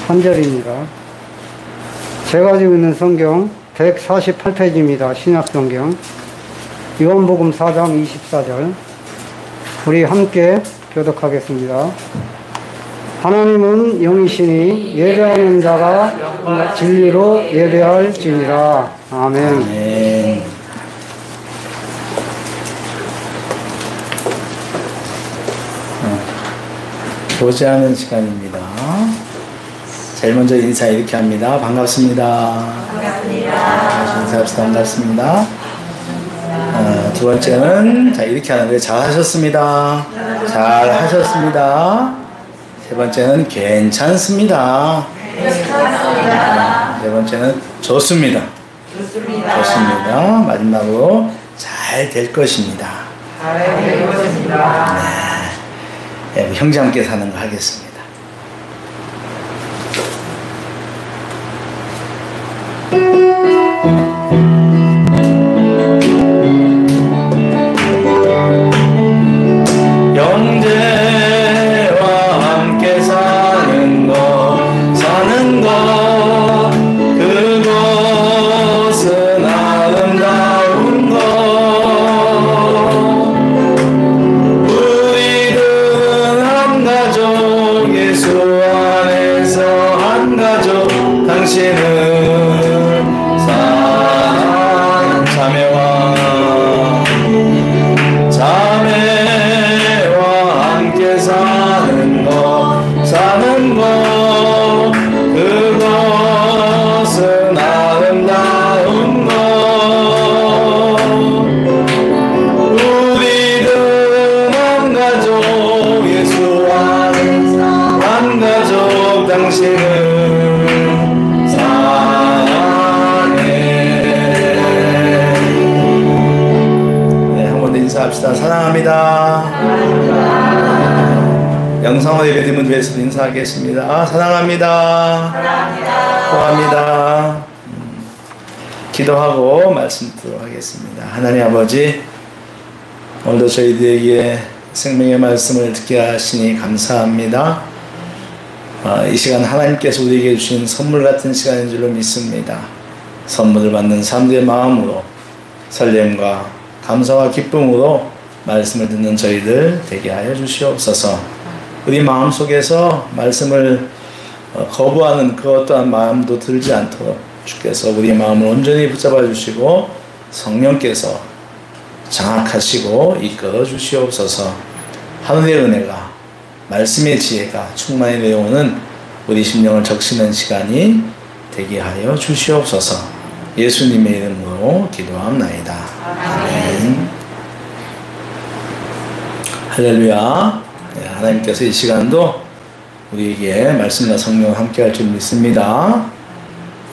한 절입니다. 제가 가지고 있는 성경 148페이지입니다. 신약성경 요한복음 4장 24절 우리 함께 교독하겠습니다. 하나님은 영이시니 예배하는 자가 진리로 예배할지니라. 아멘. 아멘. 교제하는 시간입니다. 제일 먼저 인사 이렇게 합니다. 반갑습니다. 반갑습니다. 인사합시다. 반갑습니다. 두 번째는 이렇게 하는데 잘하셨습니다. 잘하셨습니다. 세 번째는 괜찮습니다. 네 번째는 좋습니다. 좋습니다. 마지막으로 잘 될 것입니다. 네, 형제 함께 사는 거 하겠습니다. 사랑합니다. 영상원 예배팀을 위해서 인사하겠습니다. 사랑합니다. 고맙습니다. 기도하고 말씀 듣도록 하겠습니다. 하나님 아버지, 오늘도 저희들에게 생명의 말씀을 듣게 하시니 감사합니다. 이 시간 하나님께서 우리에게 주신 선물 같은 시간인 줄로 믿습니다. 선물을 받는 사람들의 마음으로 설렘과 감사와 기쁨으로 말씀을 듣는 저희들 되게 하여 주시옵소서. 우리 마음속에서 말씀을 거부하는 그 어떠한 마음도 들지 않도록 주께서 우리 마음을 온전히 붙잡아 주시고 성령께서 장악하시고 이끌어 주시옵소서. 하늘의 은혜가 말씀의 지혜가 충만히 내려오는 우리 심령을 적시는 시간이 되게 하여 주시옵소서. 예수님의 이름으로 기도합나이다. 아멘. 할렐루야. 하나님께서 이 시간도 우리에게 말씀과 성령을 함께 할 줄 믿습니다.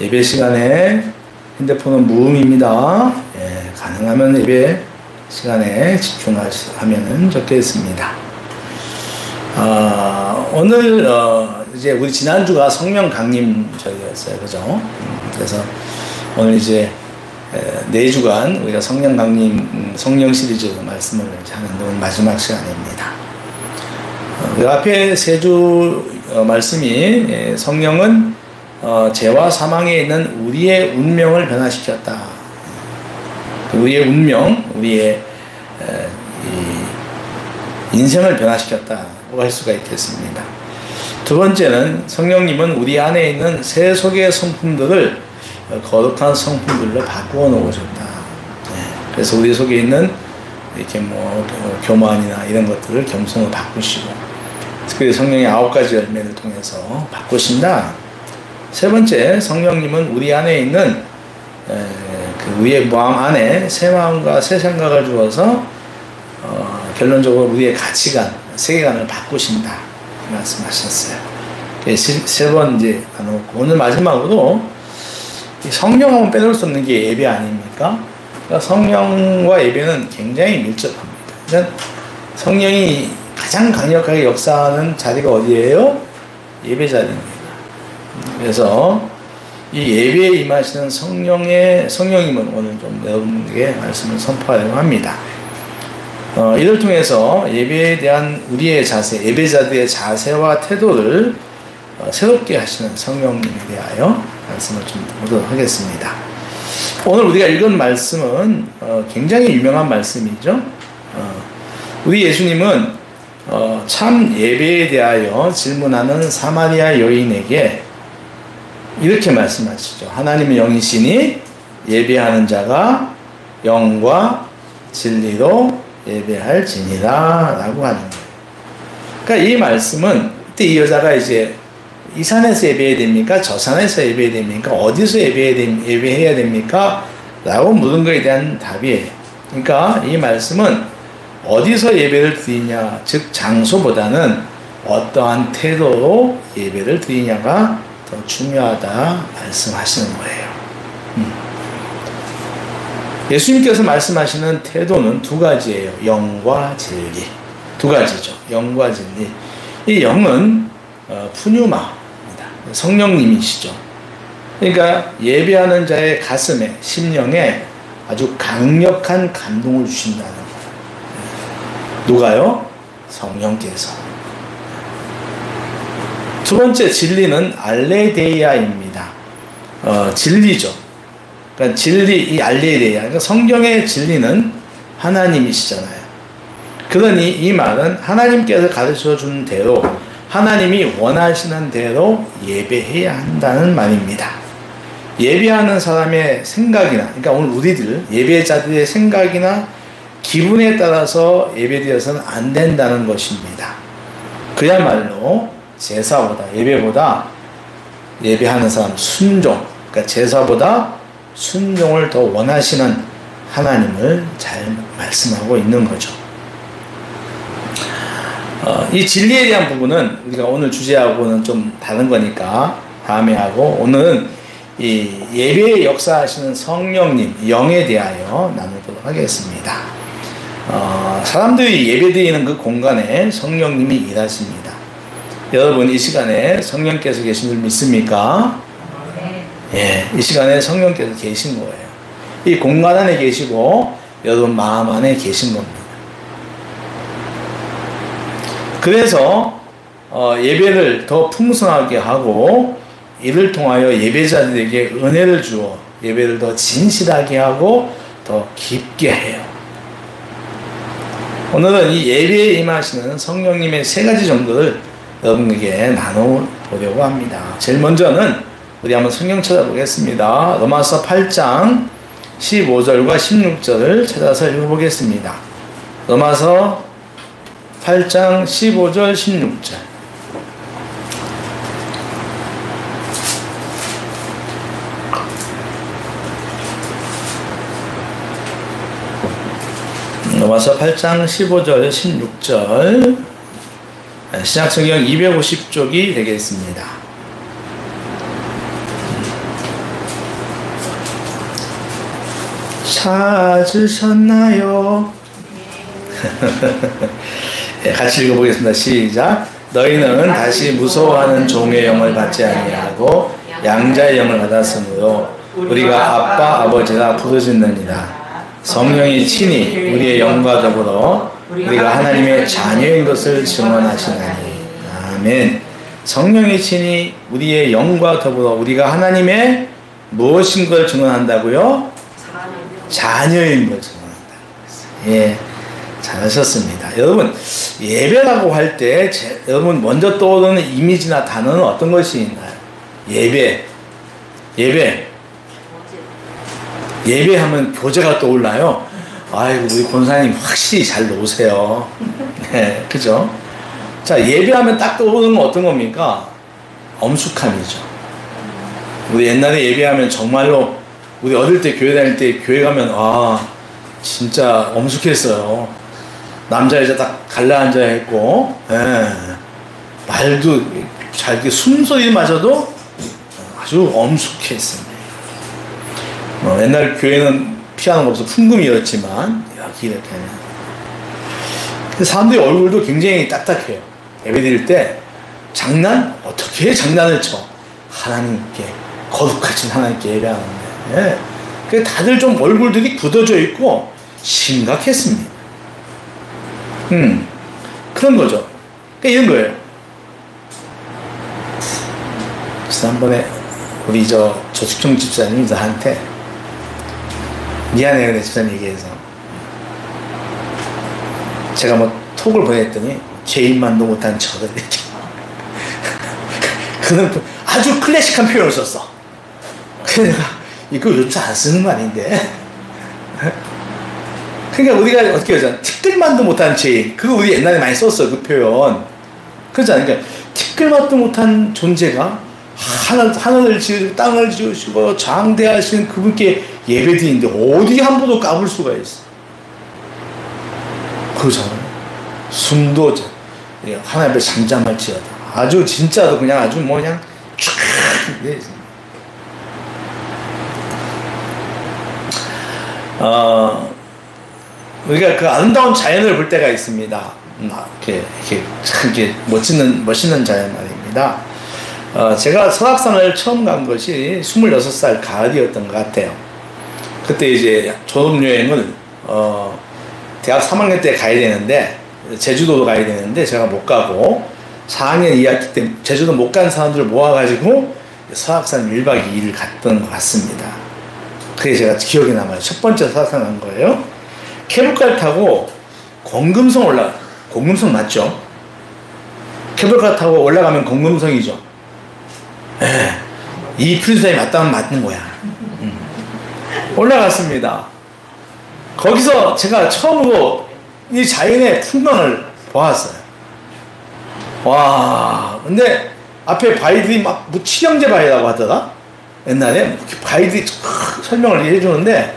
예배 시간에 핸드폰은 무음입니다. 가능하면 예배 시간에 집중하면 좋겠습니다. 오늘 이제 우리 지난주가 성령 강림 절이었어요. 그죠? 그래서 오늘 이제 4주간 우리가 성령 강림, 성령 시리즈 말씀을 하는데 오늘 마지막 시간입니다. 그 앞에 3주 말씀이 성령은 죄와 사망에 있는 우리의 운명을 변화시켰다. 우리의 운명, 우리의 인생을 변화시켰다고 할 수가 있겠습니다. 두 번째는 성령님은 우리 안에 있는 세 속의 성품들을 거룩한 성품들로 바꾸어 놓으셨다. 그래서 우리 속에 있는 이렇게 교만이나 이런 것들을 겸손으로 바꾸시고, 특별히 성령의 9가지 열매를 통해서 바꾸신다. 세 번째, 성령님은 우리 안에 있는 우리의 마음 안에 새 마음과 새 생각을 주어서 결론적으로 우리의 가치관, 세계관을 바꾸신다 말씀하셨어요. 세 번 이제 나눴고, 오늘 마지막으로 성령하고 빼놓을 수 없는 게 예배 아닙니까? 그러니까 성령과 예배는 굉장히 밀접합니다. 그러니까 성령이 가장 강력하게 역사하는 자리가 어디예요? 예배 자리입니다. 그래서 이 예배에 임하시는 성령님은 오늘 좀 여러분에게 말씀을 선포하려고 합니다. 이를 통해서 예배에 대한 우리의 자세, 예배자들의 자세와 태도를 새롭게 하시는 성령님에 대하여 말씀을 좀 보도록 하겠습니다. 오늘 우리가 읽은 말씀은 굉장히 유명한 말씀이죠. 우리 예수님은 참 예배에 대하여 질문하는 사마리아 여인에게 이렇게 말씀하시죠. 하나님의 영이시니 예배하는 자가 영과 진리로 예배할지니라 라고 하는 거예요. 그러니까 이 말씀은 그때 이 여자가 이제 이 산에서 예배해야 됩니까? 저 산에서 예배해야 됩니까? 어디서 예배해야 됩니까? 라고 물은 것에 대한 답이에요. 그러니까 이 말씀은 어디서 예배를 드리냐, 즉 장소보다는 어떠한 태도로 예배를 드리냐가 더 중요하다 말씀하시는 거예요. 예수님께서 말씀하시는 태도는 두 가지예요. 영과 진리. 두 가지죠. 영과 진리. 이 영은 푸뉴마입니다. 성령님이시죠. 그러니까 예배하는 자의 가슴에, 심령에 아주 강력한 감동을 주신다는 거예요. 누가요? 성령께서. 두 번째 진리는 알레데이아입니다. 진리죠. 그러니까 진리, 이 알레데이아. 그러니까 성경의 진리는 하나님이시잖아요. 그러니 이 말은 하나님께서 가르쳐 준 대로, 하나님이 원하시는 대로 예배해야 한다는 말입니다. 예배하는 사람의 생각이나, 그러니까 오늘 우리들 예배자들의 생각이나 기분에 따라서 예배드려서는 안 된다는 것입니다. 그야말로 제사보다, 예배보다 예배하는 사람 순종, 그러니까 제사보다 순종을 더 원하시는 하나님을 잘 말씀하고 있는 거죠. 이 진리에 대한 부분은 우리가 오늘 주제하고는 좀 다른 거니까 다음에 하고, 오늘은 이 예배의 역사하시는 성령님, 영에 대하여 나누도록 하겠습니다. 사람들이 예배드리는 그 공간에 성령님이 일하십니다. 여러분 이 시간에 성령께서 계신 줄 믿습니까? 예, 이 시간에 성령께서 계신 거예요. 이 공간 안에 계시고 여러분 마음 안에 계신 겁니다. 그래서 예배를 더 풍성하게 하고 이를 통하여 예배자들에게 은혜를 주어 예배를 더 진실하게 하고 더 깊게 해요. 오늘은 이 예배에 임하시는 성령님의 세 가지 정도를 여러분에게 나눠보려고 합니다. 제일 먼저는 우리 한번 성경 찾아보겠습니다. 로마서 8장 15절과 16절을 찾아서 읽어보겠습니다. 로마서 8장 15절 16절. 로마서 8장 15절 16절 신약성경 250쪽이 되겠습니다. 찾으셨나요? 같이 읽어보겠습니다. 시작. 너희는 다시 무서워하는 종의 영을 받지 아니하고 양자의 영을 받았으므로 우리가 아빠 아버지가 부르짖느니라. 성령이 친히 우리의 영과 더불어 우리가 하나님의 자녀인 것을 증언하시나니. 아멘. 성령이 친히 우리의 영과 더불어 우리가 하나님의 무엇인 걸 증언한다고요? 자녀인 걸 증언한다. 예, 잘하셨습니다. 여러분 예배라고 할 때 여러분 먼저 떠오르는 이미지나 단어는 어떤 것이 있나요? 예배하면 교제가 떠올라요. 아이고 우리 권사님 확실히 잘 노세요. 네, 그죠? 자, 예배하면 딱 떠오르는 건 어떤 겁니까? 엄숙함이죠. 우리 옛날에 예배하면 정말로 우리 어릴 때 교회 다닐 때 교회 가면 진짜 엄숙했어요. 남자 여자 딱 갈라앉아 있고, 말도 잘 숨소리마저도 아주 엄숙했습니다. 옛날 교회는 피아노가 없어 풍금이었지만 여기 이렇게 사람들이 얼굴도 굉장히 딱딱해요. 예배드릴 때 어떻게 장난을 쳐? 하나님께, 거룩하신 하나님께 예배하는데, 예. 다들 좀 얼굴들이 굳어져 있고 심각했습니다. 그런 거죠. 이런 거예요. 지난번에 우리 조숙청 집사님이 저한테 미안해요, 내 집사님 얘기해서. 제가 뭐 톡을 보냈더니 죄인만도 못한 저들. 그는 아주 클래식한 표현을 썼어. 그래서 내가 이거 요즘 안 쓰는 거 아닌데. 그러니까 우리가 어떻게 하잖아. 티끌만도 못한 죄인. 그거 우리 옛날에 많이 썼어, 그 표현. 그렇잖아. 그러니까 티끌만도 못한 존재가 하늘을 지으시고 땅을 지으시고 장대하신 그분께 예배드리는데 어디 한 번도 까불 수가 있어. 그렇잖아요. 숨도 하나님 앞에 잠잠할지어다. 아주 진짜로 그냥 아주 뭐 그냥 쫙. 우리가 그 아름다운 자연을 볼 때가 있습니다. 이렇게 멋있는 자연 말입니다. 제가 설악산을 처음 간 것이 26살 가을이었던 것 같아요. 그때 이제 졸업여행을 대학 3학년 때 가야 되는데 제주도도 가야 되는데 제가 못 가고 4학년 2학기 때 제주도 못 간 사람들을 모아가지고 설악산 1박 2일을 갔던 것 같습니다. 그게 제가 기억에 남아요. 첫 번째 설악산 간 거예요. 케이블카를 타고 공금성 맞죠? 케이블카 타고 올라가면 공금성이죠. 이 프린스타임이 맞다면 맞는 거야. 올라갔습니다. 거기서 제가 처음으로 이 자연의 풍경을 보았어요. 와, 근데 앞에 바위들이 막 뭐 칠형제 바위라고 하더라? 옛날에 바위들이 설명을 해주는데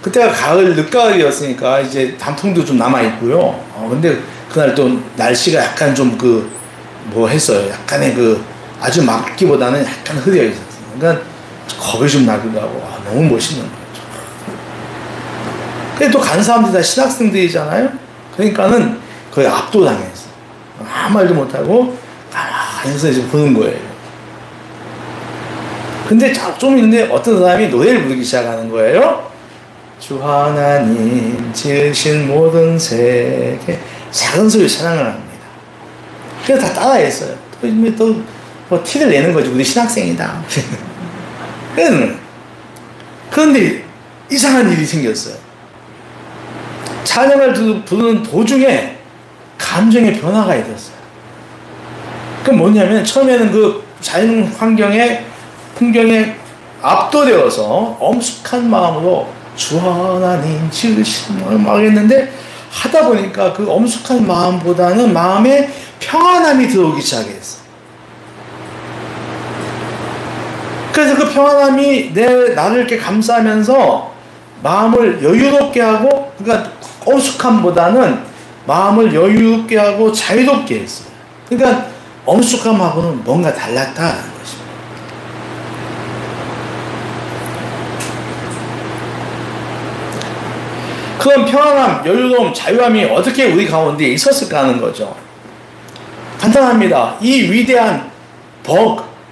그때가 가을, 늦가을이었으니까 이제 단풍도 좀 남아있고요. 근데 그날 또 날씨가 약간 좀 했어요. 약간의 아주 맑기보다는 약간 흐려 있었어요. 그러니까 겁이 좀 나기도 하고, 너무 멋있는 거죠. 근데 또 간 사람들이 다 신학생들이잖아요? 그러니까는 거의 압도당했어. 아무 말도 못하고, 가만히 해서 이제 보는 거예요. 근데 좀 있는데 어떤 사람이 노래를 부르기 시작하는 거예요. 주 하나님 지으신 모든 세계 작은 소리 찬양을 합니다. 그래서 다 따라했어요. 또 티를 내는 거지. 우리 신학생이다. 그런데 이상한 일이 생겼어요. 찬양을 부르는 도중에 감정의 변화가 있었어요. 그게 뭐냐면 처음에는 그 자연 환경에 풍경에 압도되어서 엄숙한 마음으로 주 하나님 지으신 막 했는데 하다 보니까 그 엄숙한 마음보다는 마음에 평안함이 들어오기 시작했어. 그래서 그 평안함이 나를 이렇게 감싸면서 마음을 여유롭게 하고, 그러니까 엄숙함보다는 마음을 여유롭게 하고 자유롭게 했어요. 그러니까 엄숙함하고는 뭔가 달랐다는 것입니다. 그런 평안함, 여유로움, 자유함이 어떻게 우리 가운데 있었을까 하는 거죠. 간단합니다. 이 위대한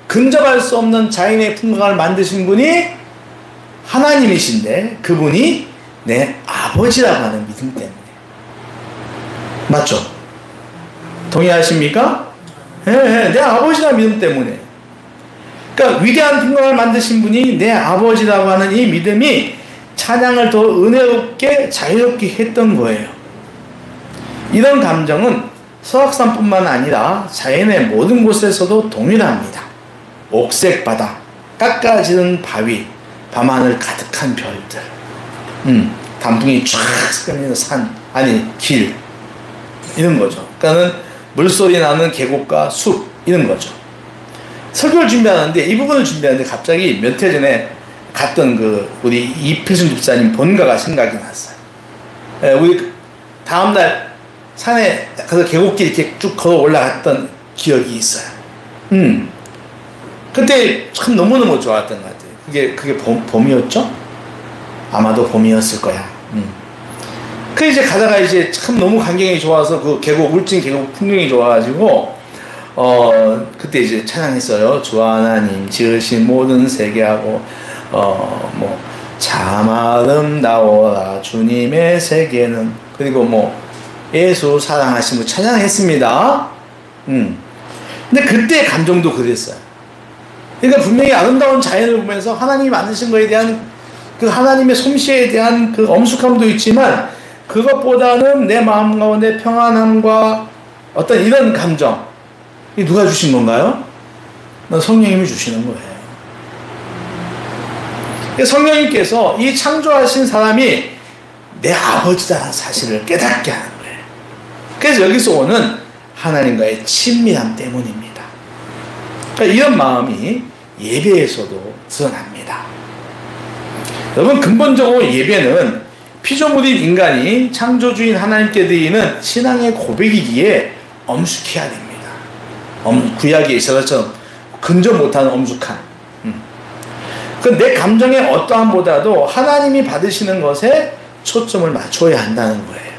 근접할 수 없는 자연의 풍경을 만드신 분이 하나님이신데 그분이 내 아버지라고 하는 믿음 때문에. 맞죠? 동의하십니까? 내 아버지라는 믿음 때문에. 그러니까 위대한 풍경을 만드신 분이 내 아버지라고 하는 이 믿음이 찬양을 더 은혜롭게 자유롭게 했던 거예요. 이런 감정은 설악산뿐만 아니라 자연의 모든 곳에서도 동일합니다. 옥색 바다, 깎아지는 바위, 밤하늘 가득한 별들, 단풍이 쫙 스며있는 길, 이런 거죠. 그러니까는 물소리 나는 계곡과 숲, 이런 거죠. 설교를 준비하는데, 이 부분을 준비하는데 갑자기 몇 해 전에 갔던 우리 이필순 집사님 본가가 생각이 났어요. 우리 다음날 산에 가서 계곡길 이렇게 쭉 걸어 올라갔던 기억이 있어요. 그때 참 너무너무 좋았던 것 같아요. 그게 봄이었죠? 아마도 봄이었을 거야. 그 이제 가다가 이제 참 너무 광경이 좋아서 그 울진 계곡 풍경이 좋아가지고, 그때 이제 찬양했어요. 주 하나님 지으신 모든 세계하고, 참 아름다워라 주님의 세계는, 그리고 예수 사랑하신 찬양했습니다. 근데 그때 감정도 그랬어요. 그러니까 분명히 아름다운 자연을 보면서 하나님이 만드신 것에 대한 그 하나님의 솜씨에 대한 그 엄숙함도 있지만 그것보다는 내 마음 가운데 평안함과 어떤 이런 감정, 이 누가 주신 건가요? 성령님이 주시는 거예요. 성령님께서 이 창조하신 사람이 내 아버지다라는 사실을 깨닫게 하는 거예요. 그래서 여기서 오는 하나님과의 친밀함 때문입니다. 그러니까 이런 마음이 예배에서도 드러납니다. 여러분, 근본적으로 예배는 피조물인 인간이 창조주인 하나님께 드리는 신앙의 고백이기에 엄숙해야 됩니다. 구약에 이스라엘처럼 근접 못하는 엄숙함. 내 감정의 어떠함보다도 하나님이 받으시는 것에 초점을 맞춰야 한다는 거예요.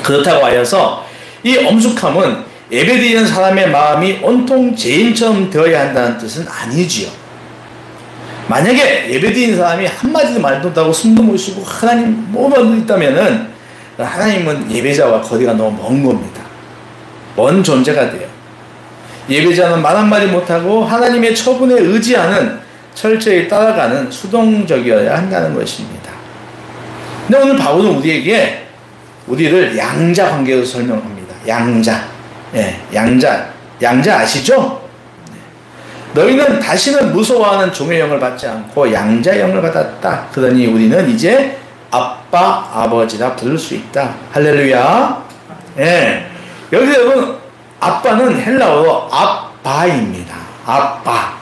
그렇다고 하여서 이 엄숙함은 예배드리는 사람의 마음이 온통 죄인처럼 되어야 한다는 뜻은 아니지요. 만약에 예배드리는 사람이 한마디도 말도 못하고 숨도 못 쉬고 하나님 뭐만 있다면은 하나님은 예배자와 거리가 너무 먼 겁니다. 먼 존재가 돼요. 예배자는 말 한마디 못하고 하나님의 처분에 의지하는, 철저히 따라가는 수동적이어야 한다는 것입니다. 근데 오늘 바울은 우리를 양자 관계로 설명합니다. 양자. 예, 양자 아시죠? 너희는 다시는 무서워하는 종의 영을 받지 않고 양자의 영을 받았다. 그러니 우리는 이제 아빠, 아버지라 부를 수 있다. 할렐루야. 예. 여기서 여러분, 아빠는 헬라어로 아빠입니다. 아빠.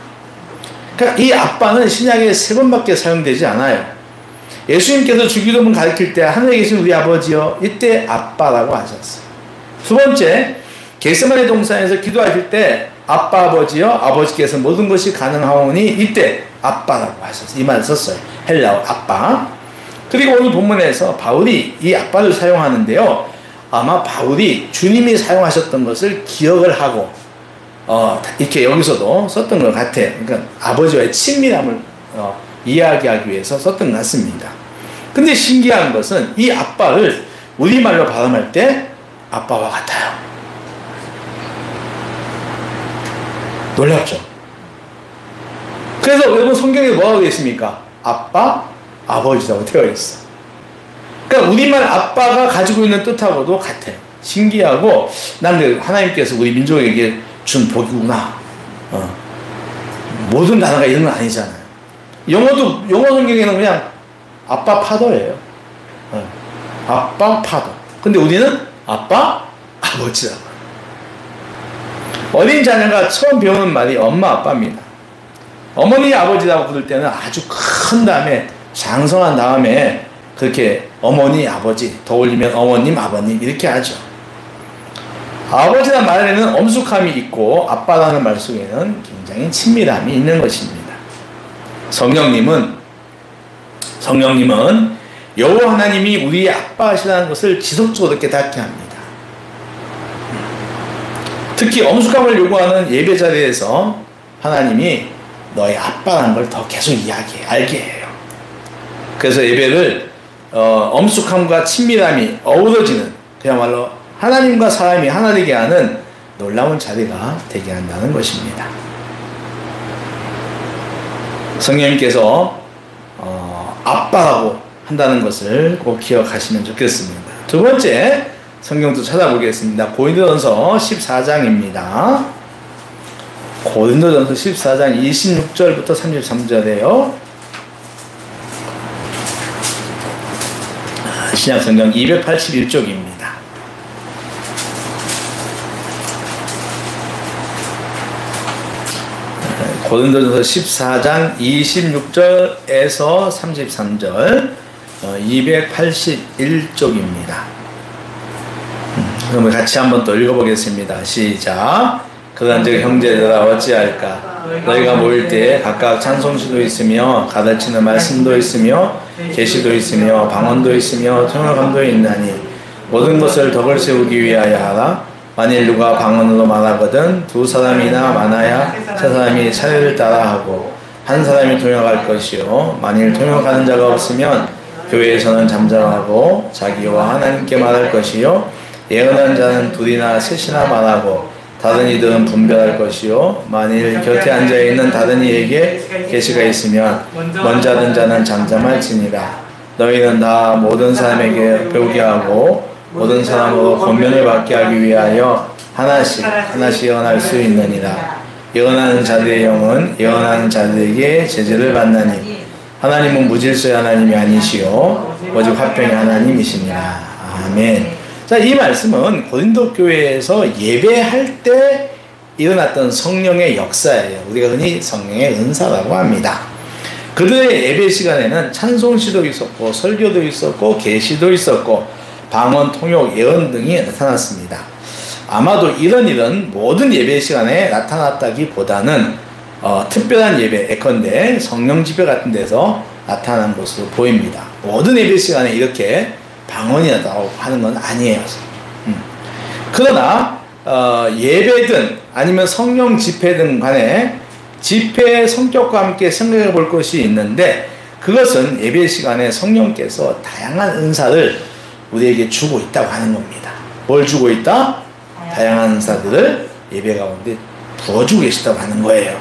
그러니까 이 아빠는 신약에 3번밖에 사용되지 않아요. 예수님께서 주기도문 가르칠 때 하늘에 계신 우리 아버지여, 이때 아빠라고 하셨어요. 두 번째, 겟세마네 동산에서 기도하실 때 아빠, 아버지여, 아버지께서 모든 것이 가능하오니 이때 아빠라고 하셨어요. 이 말을 썼어요. 헬라어 아빠. 그리고 오늘 본문에서 바울이 이 아빠를 사용하는데요, 아마 바울이 주님이 사용하셨던 것을 기억을 하고 이렇게 여기서도 썼던 것 같아요. 그러니까 아버지와의 친밀함을 이야기하기 위해서 썼던 것 같습니다. 근데 신기한 것은 이 아빠를 우리말로 발음할 때 아빠와 같아요. 놀랍죠? 그래서 여러분, 성경에 뭐라고 되어 있습니까? 아빠, 아버지라고 되어 있어. 그러니까 우리말 아빠가 가지고 있는 뜻하고도 같아요. 신기하고, 난 하나님께서 우리 민족에게 준 복이구나. 모든 단어가 이런 건 아니잖아요. 영어 성경에는 그냥 아빠 파더예요. 아빠 파더. 근데 우리는 아빠, 아버지라고. 어린 자녀가 처음 배우는 말이 엄마, 아빠입니다. 어머니, 아버지라고 부를 때는 아주 큰 다음에, 장성한 다음에 그렇게 어머니, 아버지, 더 올리면 어머님, 아버님 이렇게 하죠. 아버지라는 말에는 엄숙함이 있고 아빠라는 말 속에는 굉장히 친밀함이 있는 것입니다. 성령님은 여호와 하나님이 우리의 아빠시라는 것을 지속적으로 깨닫게 합니다. 특히 엄숙함을 요구하는 예배 자리에서 하나님이 너의 아빠라는 걸 더 계속 알게 해요. 그래서 예배를 엄숙함과 친밀함이 어우러지는, 그야말로 하나님과 사람이 하나 되게 하는 놀라운 자리가 되게 한다는 것입니다. 성령님께서 아빠라고 한다는 것을 꼭 기억하시면 좋겠습니다. 두 번째, 성경도 찾아보겠습니다. 고린도전서 14장입니다. 고린도전서 14장 26절부터 33절이에요. 신약성경 281쪽입니다. 고린도전서 14장 26절에서 33절 281쪽입니다. 그럼 같이 한번 또 읽어보겠습니다. 시작. 그런즉 형제들아 어찌할까? 너희가 모일 때 각각 찬송시도 있으며 가르치는 말씀도 있으며 계시도 있으며 방언도 있으며 통역함도 있나니 모든 것을 덕을 세우기 위하여 하라. 만일 누가 방언으로 말하거든 두 사람이나 많아야 세 사람이 차례를 따라하고 한 사람이 통역할 것이요 만일 통역하는 자가 없으면 교회에서는 잠잠하고 자기와 하나님께 말할 것이요 예언한 자는 둘이나 셋이나 말하고 다른 이들은 분별할 것이요 만일 곁에 앉아있는 다른 이에게 계시가 있으면 먼저 하던 자는 잠잠할지니라. 너희는 다 모든 사람에게 배우게 하고 모든 사람으로 권면을 받게 하기 위하여 하나씩 예언할 수 있느니라. 예언하는 자들의 영은 예언하는 자들에게 제재를 받나니 하나님은 무질서의 하나님이 아니시요 오직 화평의 하나님이시니라. 아멘. 자, 이 말씀은 고린도 교회에서 예배할 때 일어났던 성령의 역사예요. 우리가 흔히 성령의 은사라고 합니다. 그들의 예배 시간에는 찬송시도 있었고 설교도 있었고 계시도 있었고 방언, 통역, 예언 등이 나타났습니다. 아마도 이런 일은 모든 예배 시간에 나타났다기보다는 특별한 예배, 예컨대 성령 집회 같은 데서 나타난 것으로 보입니다. 모든 예배 시간에 이렇게 방언이 나타나고 하는 건 아니에요. 그러나 예배든 아니면 성령 집회든 간에 집회의 성격과 함께 생각해 볼 것이 있는데 그것은 예배 시간에 성령께서 다양한 은사를 우리에게 주고 있다고 하는 겁니다. 뭘 주고 있다? 다양한 은사들을 예배 가운데 부어주고 계시다고 하는 거예요.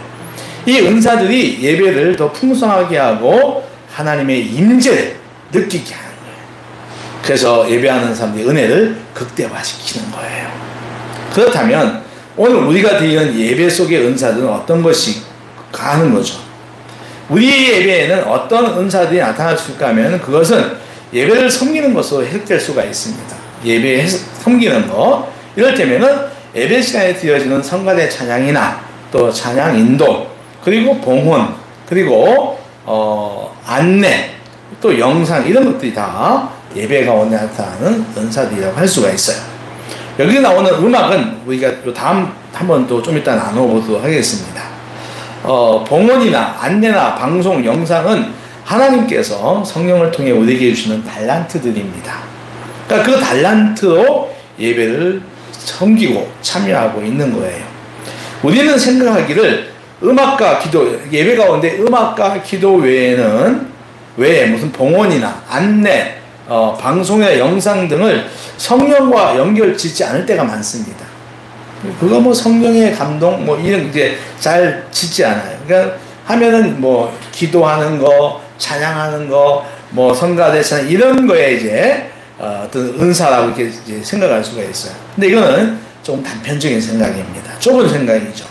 이 은사들이 예배를 더 풍성하게 하고 하나님의 임재를 느끼게 하는 거예요. 그래서 예배하는 사람들의 은혜를 극대화시키는 거예요. 그렇다면 오늘 우리가 드리는 예배 속의 은사들은 어떤 것이 가는 거죠? 우리의 예배에는 어떤 은사들이 나타날 수 있을까 하면 그것은 예배를 섬기는 것으로 해석될 수가 있습니다. 예배에 섬기는 것, 이를테면은 예배 시간에 드려지는 성가대 찬양이나 또 찬양 인도, 그리고 봉헌, 그리고 안내, 또 영상 이런 것들이 다 예배 가운데 나타나는 은사들이라고 할 수가 있어요. 여기 나오는 음악은 우리가 다음 한번 또 좀 이따 나눠보도록 하겠습니다. 봉헌이나 안내나 방송, 영상은 하나님께서 성령을 통해 우리에게 주시는 달란트들입니다. 그러니까 그 달란트로 예배를 섬기고 참여하고 있는 거예요. 우리는 생각하기를 음악과 기도, 예배 가운데 음악과 기도 외에는 무슨 봉헌이나 안내, 방송이나 영상 등을 성령과 연결 짓지 않을 때가 많습니다. 그거 뭐 성령의 감동 뭐 이런 게 잘 짓지 않아요. 그러니까 하면은 뭐 기도하는 거, 찬양하는 거, 뭐 성가대 찬양 이런 거에 이제 어떤 은사라고 이렇게 이제 생각할 수가 있어요. 근데 이거는 조금 단편적인 생각입니다. 좁은 생각이죠.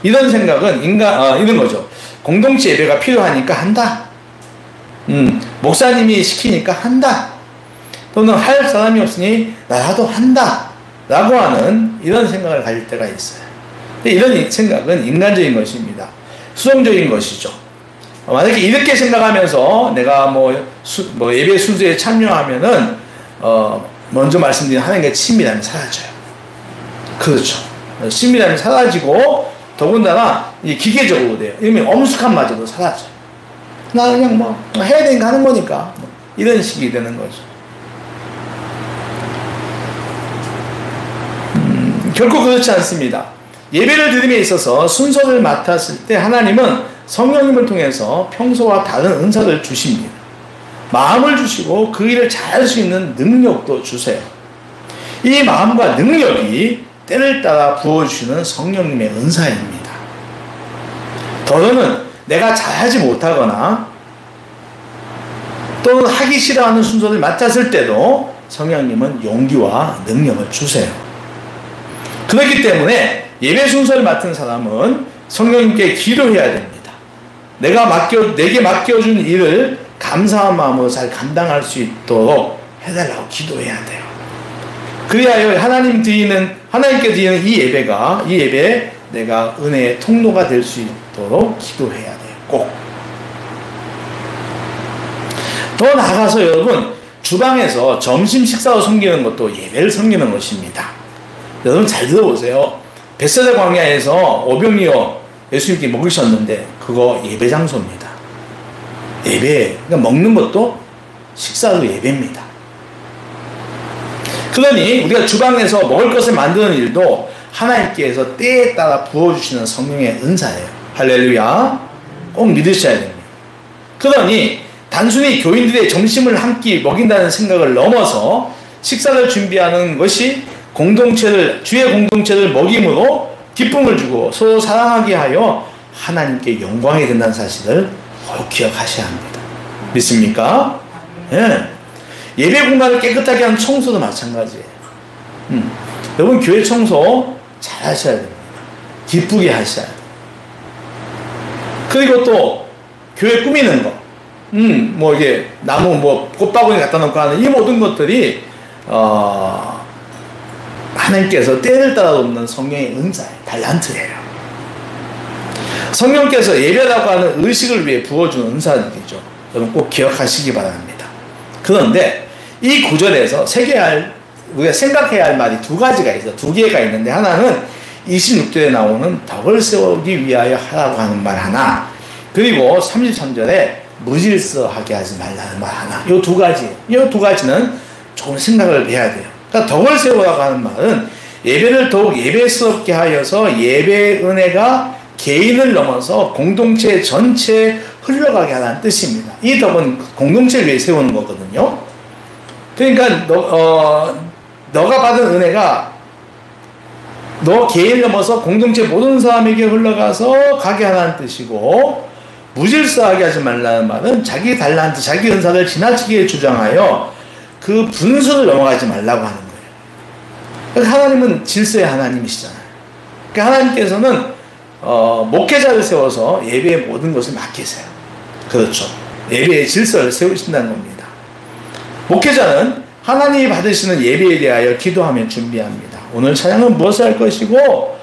이런 생각은 이런 거죠. 공동체 예배가 필요하니까 한다. 목사님이 시키니까 한다. 또는 할 사람이 없으니 나라도 한다. 라고 하는 이런 생각을 가질 때가 있어요. 근데 이런 생각은 인간적인 것입니다. 수동적인 것이죠. 만약에 이렇게 생각하면서 내가 뭐 예배 순서에 참여하면은 먼저 말씀드린 하나님과의 친밀함이 사라져요. 그렇죠. 친밀함이 사라지고 더군다나 기계적으로 돼요. 이러면 엄숙함마저도 사라져요. 나 그냥 뭐 해야 되니까 하는 거니까 이런 식이 되는 거죠. 결코 그렇지 않습니다. 예배를 드림에 있어서 순서를 맡았을 때 하나님은 성령님을 통해서 평소와 다른 은사를 주십니다. 마음을 주시고 그 일을 잘할 수 있는 능력도 주세요. 이 마음과 능력이 때를 따라 부어주시는 성령님의 은사입니다. 더러는 내가 잘하지 못하거나 또는 하기 싫어하는 순서를 맡았을 때도 성령님은 용기와 능력을 주세요. 그렇기 때문에 예배 순서를 맡은 사람은 성령님께 기도해야 됩니다. 내게 맡겨준 일을 감사한 마음으로 잘 감당할 수 있도록 해달라고 기도해야 돼요. 그리하여 하나님께 드리는 이 예배에 내가 은혜의 통로가 될 수 있도록 기도해야 돼요. 꼭. 더 나아가서 여러분, 주방에서 점심 식사로 섬기는 것도 예배를 섬기는 것입니다. 여러분 잘 들어보세요. 벳세다 광야에서 오병이어 예수님께 먹으셨는데 그거 예배 장소입니다. 예배, 그러니까 먹는 것도 식사로 예배입니다. 그러니 우리가 주방에서 먹을 것을 만드는 일도 하나님께서 때에 따라 부어주시는 성령의 은사예요. 할렐루야. 꼭 믿으셔야 됩니다. 그러니 단순히 교인들의 점심을 한 끼 먹인다는 생각을 넘어서 식사를 준비하는 것이 주의 공동체를 먹임으로 기쁨을 주고 서로 사랑하게 하여 하나님께 영광이 된다는 사실을 꼭 기억하셔야 합니다. 믿습니까? 예. 예배 공간을 깨끗하게 하는 청소도 마찬가지예요. 여러분 교회 청소 잘 하셔야 됩니다. 기쁘게 하셔야 돼요. 그리고 또 교회 꾸미는 거, 뭐 이게 나무 뭐 꽃바구니 갖다 놓고 하는 이 모든 것들이 하나님께서 때를 따라 돕는 성령의 은사예요. 달란트예요. 성령께서 예배라고 하는 의식을 위해 부어주는 은사들이죠. 여러분 꼭 기억하시기 바랍니다. 그런데 이 구절에서 우리가 생각해야 할 말이 두 가지가 있어요. 두 개가 있는데 하나는 26절에 나오는 덕을 세우기 위하여 하라고 하는 말 하나, 그리고 33절에 무질서하게 하지 말라는 말 하나. 이 두 가지는 조금 생각을 해야 돼요. 그러니까 덕을 세우라고 하는 말은 예배를 더욱 예배스럽게 하여서 예배의 은혜가 개인을 넘어서 공동체 전체에 흘러가게 하라는 뜻입니다. 이 덕은 공동체를 위해 세우는 거거든요. 그러니까 너가 받은 은혜가 너 개인 넘어서 공동체 모든 사람에게 흘러가서 가게 하라는 뜻이고, 무질서하게 하지 말라는 말은 자기 달란트, 자기 은사를 지나치게 주장하여 그 분수를 넘어가지 말라고 하는 거예요. 그러니까 하나님은 질서의 하나님이시잖아요. 그러니까 하나님께서는 목회자를 세워서 예배의 모든 것을 맡기세요. 그렇죠. 예배의 질서를 세우신다는 겁니다. 목회자는 하나님이 받으시는 예배에 대하여 기도하며 준비합니다. 오늘 찬양은 무엇을 할 것이고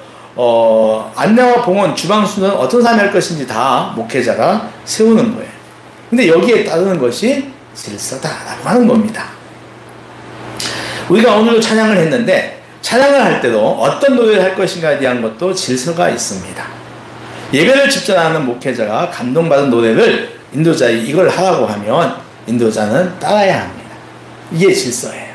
안내와 봉헌, 주방 순서는 어떤 사람이 할 것인지 다 목회자가 세우는 거예요. 근데 여기에 따르는 것이 질서다라고 하는 겁니다. 우리가 오늘도 찬양을 했는데 찬양을 할 때도 어떤 노래를 할 것인가에 대한 것도 질서가 있습니다. 예배를 집전하는 목회자가 감동받은 노래를 인도자에 이걸 하라고 하면 인도자는 따라야 합니다. 이게 질서예요.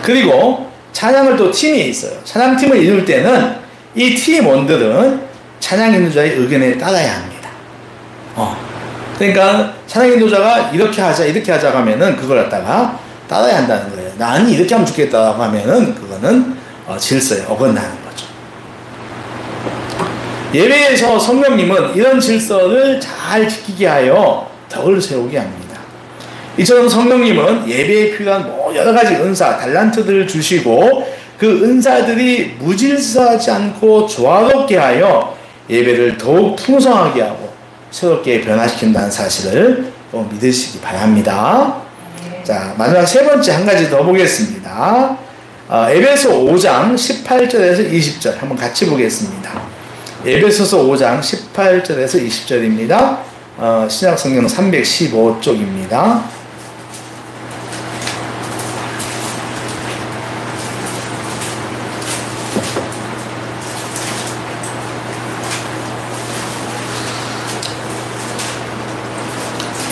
그리고 찬양을 또 팀이 있어요. 찬양팀을 이룰 때는 이 팀원들은 찬양 인도자의 의견에 따라야 합니다. 그러니까 찬양 인도자가 이렇게 하자 하면은 그걸 갖다가 따라야 한다는 거예요. 나는 이렇게 하면 좋겠다고 하면은 그거는 질서에 어긋나는 거죠. 예배에서 성령님은 이런 질서를 잘 지키게 하여 덕을 세우게 합니다. 이처럼 성령님은 예배에 필요한 여러 가지 은사, 달란트들을 주시고 그 은사들이 무질서하지 않고 조화롭게 하여 예배를 더욱 풍성하게 하고 새롭게 변화시킨다는 사실을 믿으시기 바랍니다. 자, 마지막 세 번째 한 가지 더 보겠습니다. 에베소 5장 18절에서 20절 한번 같이 보겠습니다. 에베소서 5장 18절에서 20절입니다. 신약성경 315쪽입니다.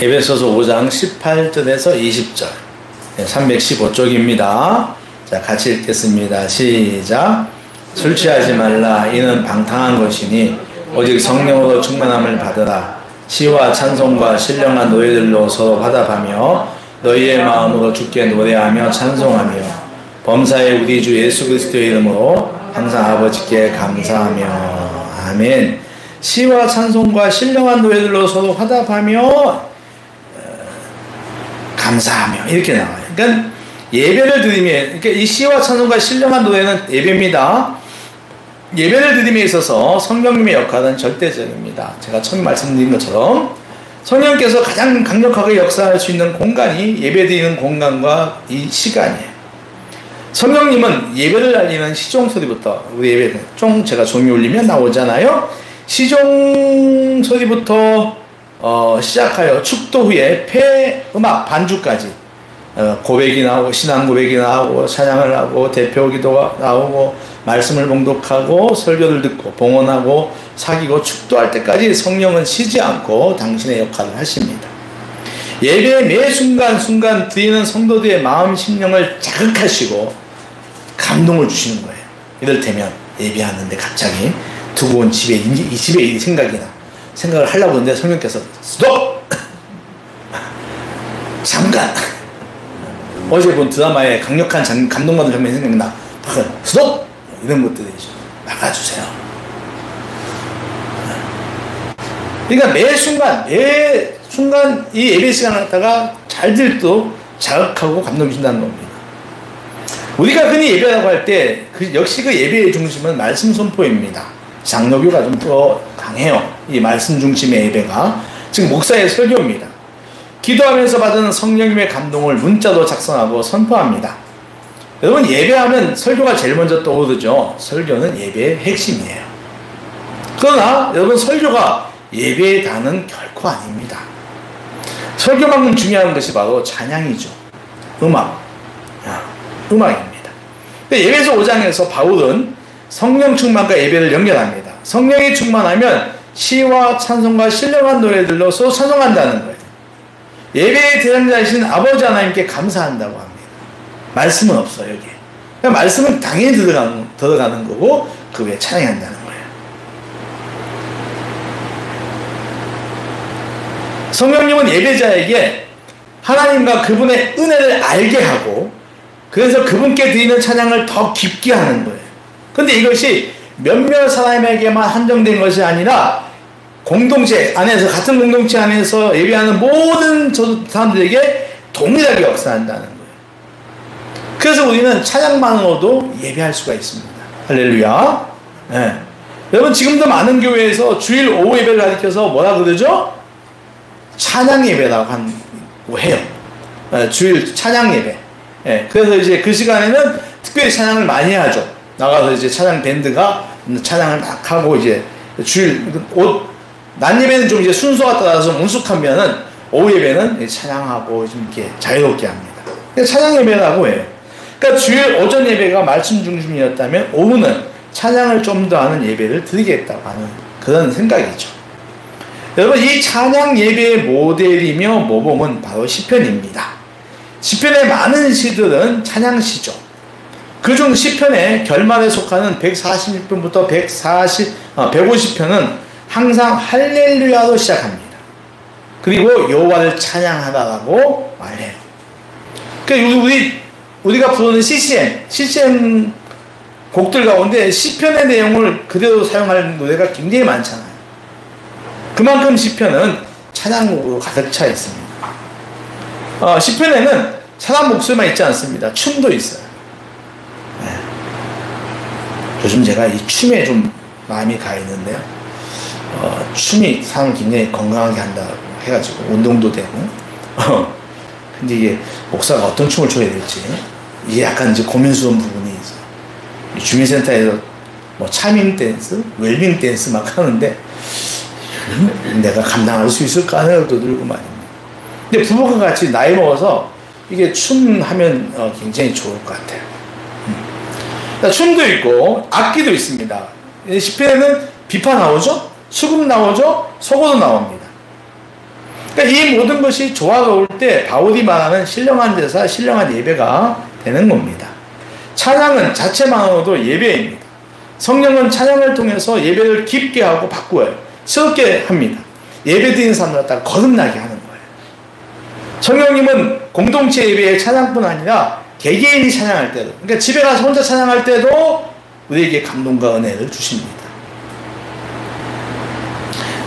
에베소서 5장 18절에서 20절 315쪽입니다. 자, 같이 읽겠습니다. 시작. 술 취하지 말라. 이는 방탕한 것이니 오직 성령으로 충만함을 받으라. 시와 찬송과 신령한 노래들로 서로 화답하며 너희의 마음으로 주께 노래하며 찬송하며 범사의 우리 주 예수 그리스도의 이름으로 항상 아버지께 감사하며. 아멘. 시와 찬송과 신령한 노래들로 서로 화답하며 감사하며 이렇게 나와요. 그러니까 예배를 드림에, 그러니까 이 시와 찬송과 신령한 노래는 예배입니다. 예배를 드림에 있어서 성령님의 역할은 절대적입니다. 제가 처음 말씀드린 것처럼 성령께서 가장 강력하게 역사할 수 있는 공간이 예배드리는 공간과 이 시간이에요. 성령님은 예배를 알리는 시종 소리부터, 우리 예배 제가 종이 울리면 나오잖아요. 시종 소리부터 시작하여 축도 후에 폐음악 반주까지 고백이 나오고 신앙 고백이 나오고 찬양을 하고 대표 기도가 나오고 말씀을 봉독하고 설교를 듣고 봉헌하고 사귀고 축도할 때까지 성령은 쉬지 않고 당신의 역할을 하십니다. 예배의 매 순간순간 드리는 성도들의 마음 심령을 자극하시고 감동을 주시는 거예요. 이를테면 예배하는데 갑자기 두고 온 집에 이 집에 일이 생각을 하려고 하는데 성령께서 스톱! 잠깐! 어제 본 드라마에 강력한 감동받은 장면이 생각나. 스톱! 이런 것들이 막아주세요. 그러니까 매 순간 이 예배 시간을 갖다가 잘들도 자극하고 감동 주신다는 겁니다. 우리가 흔히 예배라고 할 때 역시 그 예배의 중심은 말씀 선포입니다. 장로교가 좀 더 강해요. 이 말씀 중심의 예배가. 즉 목사의 설교입니다. 기도하면서 받은 성령님의 감동을 문자로 작성하고 선포합니다. 여러분 예배하면 설교가 제일 먼저 떠오르죠. 설교는 예배의 핵심이에요. 그러나 여러분 설교가 예배의 단은 결코 아닙니다. 설교만큼 중요한 것이 바로 찬양이죠. 음악입니다. 예배서 5장에서 바울은 성령 충만과 예배를 연결합니다. 성령이 충만하면 시와 찬송과 신령한 노래들로 서 찬송한다는 거예요. 예배의 대상자이신 아버지 하나님께 감사한다고 합니다. 말씀은 없어요, 여기에. 그러니까 말씀은 당연히 들어가는 거고 그 외에 찬양한다는 거예요. 성령님은 예배자에게 하나님과 그분의 은혜를 알게 하고 그래서 그분께 드리는 찬양을 더 깊게 하는 거예요. 근데 이것이 몇몇 사람에게만 한정된 것이 아니라 공동체 안에서 같은 공동체 안에서 예배하는 모든 사람들에게 동일하게 역사한다는 거예요. 그래서 우리는 찬양만으로도 예배할 수가 있습니다. 할렐루야. 네. 여러분 지금도 많은 교회에서 주일 오후 예배를 가르쳐서 뭐라 그러죠? 찬양 예배라고 해요. 네, 주일 찬양 예배. 네, 그래서 이제 그 시간에는 특별히 찬양을 많이 하죠. 나가서 이제 찬양 밴드가 찬양을 막 하고 이제 주일 낮 예배는 좀 이제 순서가 따라서 문숙하면은 오후 예배는 찬양하고 좀 이렇게 자유롭게 합니다. 찬양 예배라고 해요. 그러니까 주일 오전 예배가 말씀 중심이었다면 오후는 찬양을 좀 더 하는 예배를 드리겠다고 하는 그런 생각이죠. 여러분 이 찬양 예배의 모델이며 모범은 바로 시편입니다. 시편의 많은 시들은 찬양시죠. 그중 시편의 결말에 속하는 146편부터 150편은 항상 할렐루야로 시작합니다. 그리고 여호와를 찬양하라라고 말해요. 그러니까 우리가 부르는 CCM 곡들 가운데 시편의 내용을 그대로 사용하는 노래가 굉장히 많잖아요. 그만큼 시편은 찬양곡으로 가득 차 있습니다. 시편에는 사람 목소리만 있지 않습니다. 춤도 있어요. 네. 요즘 제가 이 춤에 좀 마음이 가 있는데요. 춤이 사람을 굉장히 건강하게 한다고 해가지고 운동도 되고 근데 이게 목사가 어떤 춤을 춰야 될지 이게 약간 이제 고민스러운 부분이 있어요. 주민센터에서 뭐 차밍 댄스, 웰빙 댄스 막 하는데 내가 감당할 수 있을까 하는 것도 들고 말입니다. 근데 부부가 같이 나이 먹어서 이게 춤하면 굉장히 좋을 것 같아요. 춤도 있고 악기도 있습니다. 시편에는 비파 나오죠? 수금 나오죠? 소고도 나옵니다. 그러니까 이 모든 것이 조화로울 때 바울이 말하는 신령한 제사, 신령한 예배가 되는 겁니다. 찬양은 자체만으로도 예배입니다. 성령은 찬양을 통해서 예배를 깊게 하고 바꾸어요. 새롭게 합니다. 예배 드리는 사람들 갖다가 거듭나게 하는 거예요. 성령님은 공동체 예배의 찬양뿐 아니라 개개인이 찬양할 때도, 그러니까 집에 가서 혼자 찬양할 때도 우리에게 감동과 은혜를 주십니다.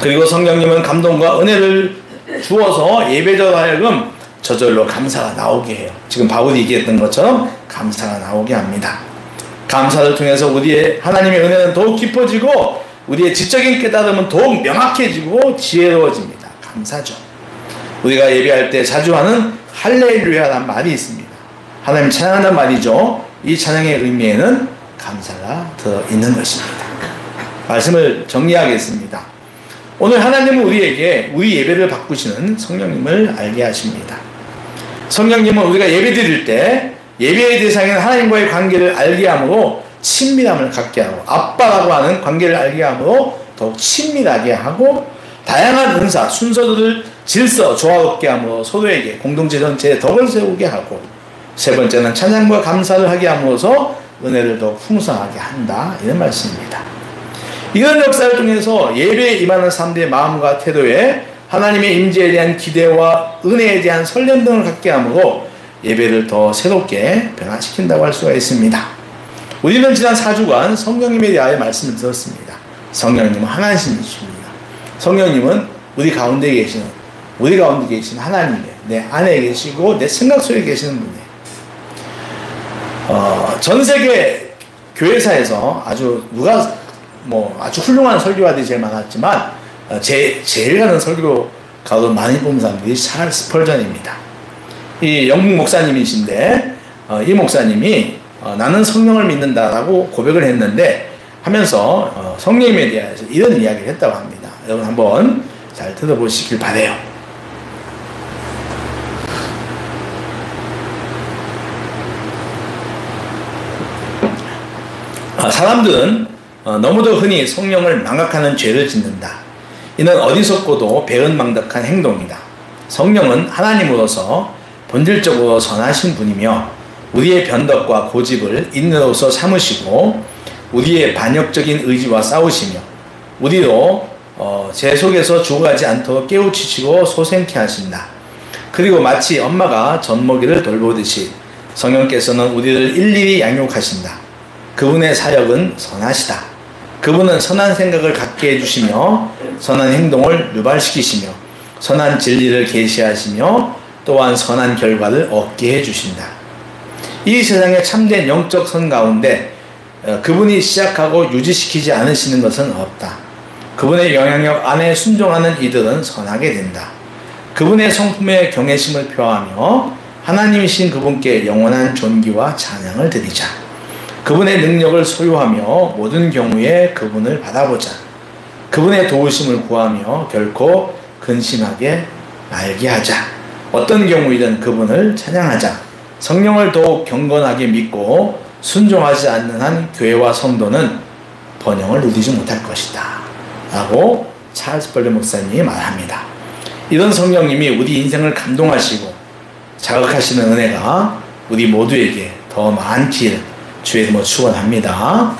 그리고 성령님은 감동과 은혜를 주어서 예배자로 하여금 저절로 감사가 나오게 해요. 지금 바울이 얘기했던 것처럼 감사가 나오게 합니다. 감사를 통해서 우리의 하나님의 은혜는 더욱 깊어지고 우리의 지적인 깨달음은 더욱 명확해지고 지혜로워집니다. 감사죠. 우리가 예배할 때 자주 하는 할렐루야라는 말이 있습니다. 하나님 찬양한다는 말이죠. 이 찬양의 의미에는 감사가 들어있는 것입니다. 말씀을 정리하겠습니다. 오늘 하나님은 우리에게 우리 예배를 바꾸시는 성령님을 알게 하십니다. 성령님은 우리가 예배 드릴 때 예배의 대상인 하나님과의 관계를 알게 함으로 친밀함을 갖게 하고 아빠라고 하는 관계를 알게 함으로 더욱 친밀하게 하고 다양한 은사, 순서들을 질서, 조화롭게 함으로 서로에게 공동체 전체에 덕을 세우게 하고 세 번째는 찬양과 감사를 하게 함으로써 은혜를 더욱 풍성하게 한다. 이런 말씀입니다. 이런 역사를 통해서 예배에 임하는 사람들의 마음과 태도에 하나님의 임재에 대한 기대와 은혜에 대한 설렘 등을 갖게 함으로 예배를 더 새롭게 변화시킨다고 할 수가 있습니다. 우리는 지난 4주간 성령님에 대하여 말씀을 들었습니다. 성령님은 하나님이십니다. 성령님은 우리 가운데 계시는 하나님이에요. 내 안에 계시고 내 생각 속에 계시는 분이에요. 전 세계 교회사에서 아주 훌륭한 설교가들이 제일 많았지만 제일 가는 설교가도 많이 뽑은 사람들이 찰스 스펄전입니다. 이 영국 목사님이신데 이 목사님이 나는 성령을 믿는다라고 고백을 했는데 하면서 성령님에 대해서 이런 이야기를 했다고 합니다. 여러분 한번 잘 들어보시길 바라요. 사람들은 너무도 흔히 성령을 망각하는 죄를 짓는다. 이는 어리석고도 배은망덕한 행동이다. 성령은 하나님으로서 본질적으로 선하신 분이며 우리의 변덕과 고집을 인내로서 참으시고 우리의 반역적인 의지와 싸우시며 우리로 제 속에서 죽어가지 않도록 깨우치시고 소생케 하신다. 그리고 마치 엄마가 젖먹이를 돌보듯이 성령께서는 우리를 일일이 양육하신다. 그분의 사역은 선하시다. 그분은 선한 생각을 갖게 해주시며 선한 행동을 유발시키시며 선한 진리를 계시하시며 또한 선한 결과를 얻게 해주신다. 이 세상의 참된 영적 선 가운데 그분이 시작하고 유지시키지 않으시는 것은 없다. 그분의 영향력 안에 순종하는 이들은 선하게 된다. 그분의 성품에 경외심을 표하며 하나님이신 그분께 영원한 존귀와 찬양을 드리자. 그분의 능력을 소유하며 모든 경우에 그분을 바라보자. 그분의 도우심을 구하며 결코 근심하게 말게 하자. 어떤 경우이든 그분을 찬양하자. 성령을 더욱 경건하게 믿고 순종하지 않는 한 교회와 성도는 번영을 누리지 못할 것이다. 라고 찰스 스펄전 목사님이 말합니다. 이런 성령님이 우리 인생을 감동하시고 자극하시는 은혜가 우리 모두에게 더 많기를 주의 이름으로 축원합니다.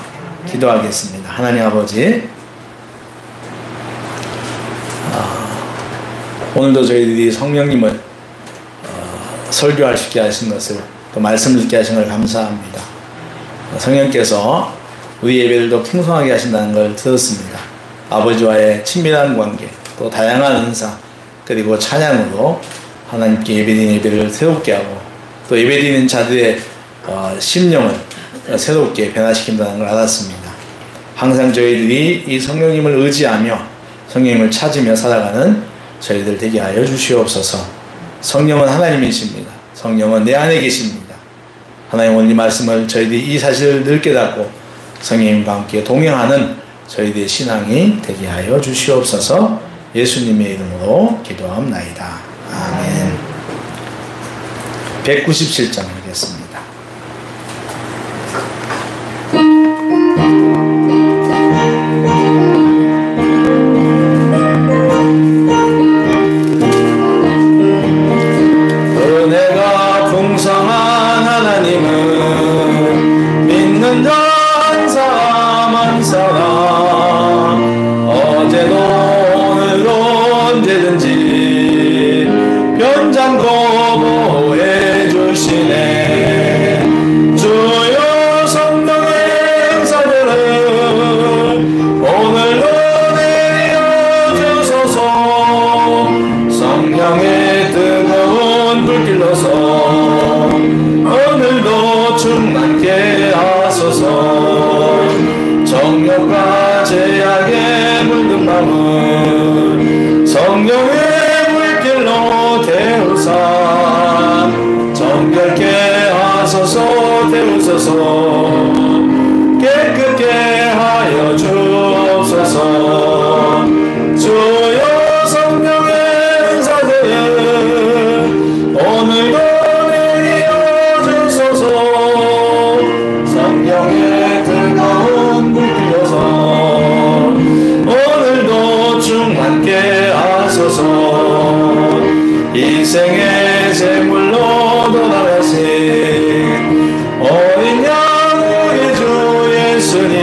기도하겠습니다. 하나님 아버지, 오늘도 저희들이 성령님을 설교할 수 있게 하신 것을 또 말씀을 듣게 하신 걸 감사합니다. 성령께서 우리 예배를 더 풍성하게 하신다는 걸 들었습니다. 아버지와의 친밀한 관계, 또 다양한 은사, 그리고 찬양으로 하나님께 예배드리는 예배를 새롭게 하고 또 예배드리는 자들의 심령을 새롭게 변화시킨다는 걸 알았습니다. 항상 저희들이 이 성령님을 의지하며 성령님을 찾으며 살아가는 저희들 되게 하여 주시옵소서. 성령은 하나님이십니다. 성령은 내 안에 계십니다. 하나님 오늘 이 말씀을 저희들이 이 사실을 늘 깨닫고 성령님과 함께 동행하는 저희들의 신앙이 되게 하여 주시옵소서. 예수님의 이름으로 기도합나이다. 아멘. 197장 읽겠습니다. 은혜가 풍성한 하나님은 믿는 자 한 사람 한 사람 어제도 오늘도 언제든지 변장고 보호해 주시네. 주여 성령의 은사들을 오늘도 내려 주소서. 성령의 뜨거운 불길로서 오늘도 충만케 하소서. 정욕과 죄악에 물든 마음을 성령의 물길로 태우사 정결케 하소서. 태우소서. 깨끗게 하여 주옵소서. 주여 성령의 은사들 오늘도 내려 주소서. 성령의 뜨거운 불길로서 오늘도 충만케 하소서. 인생의 제물로 돌아가신 어린 양 우리 주 예수님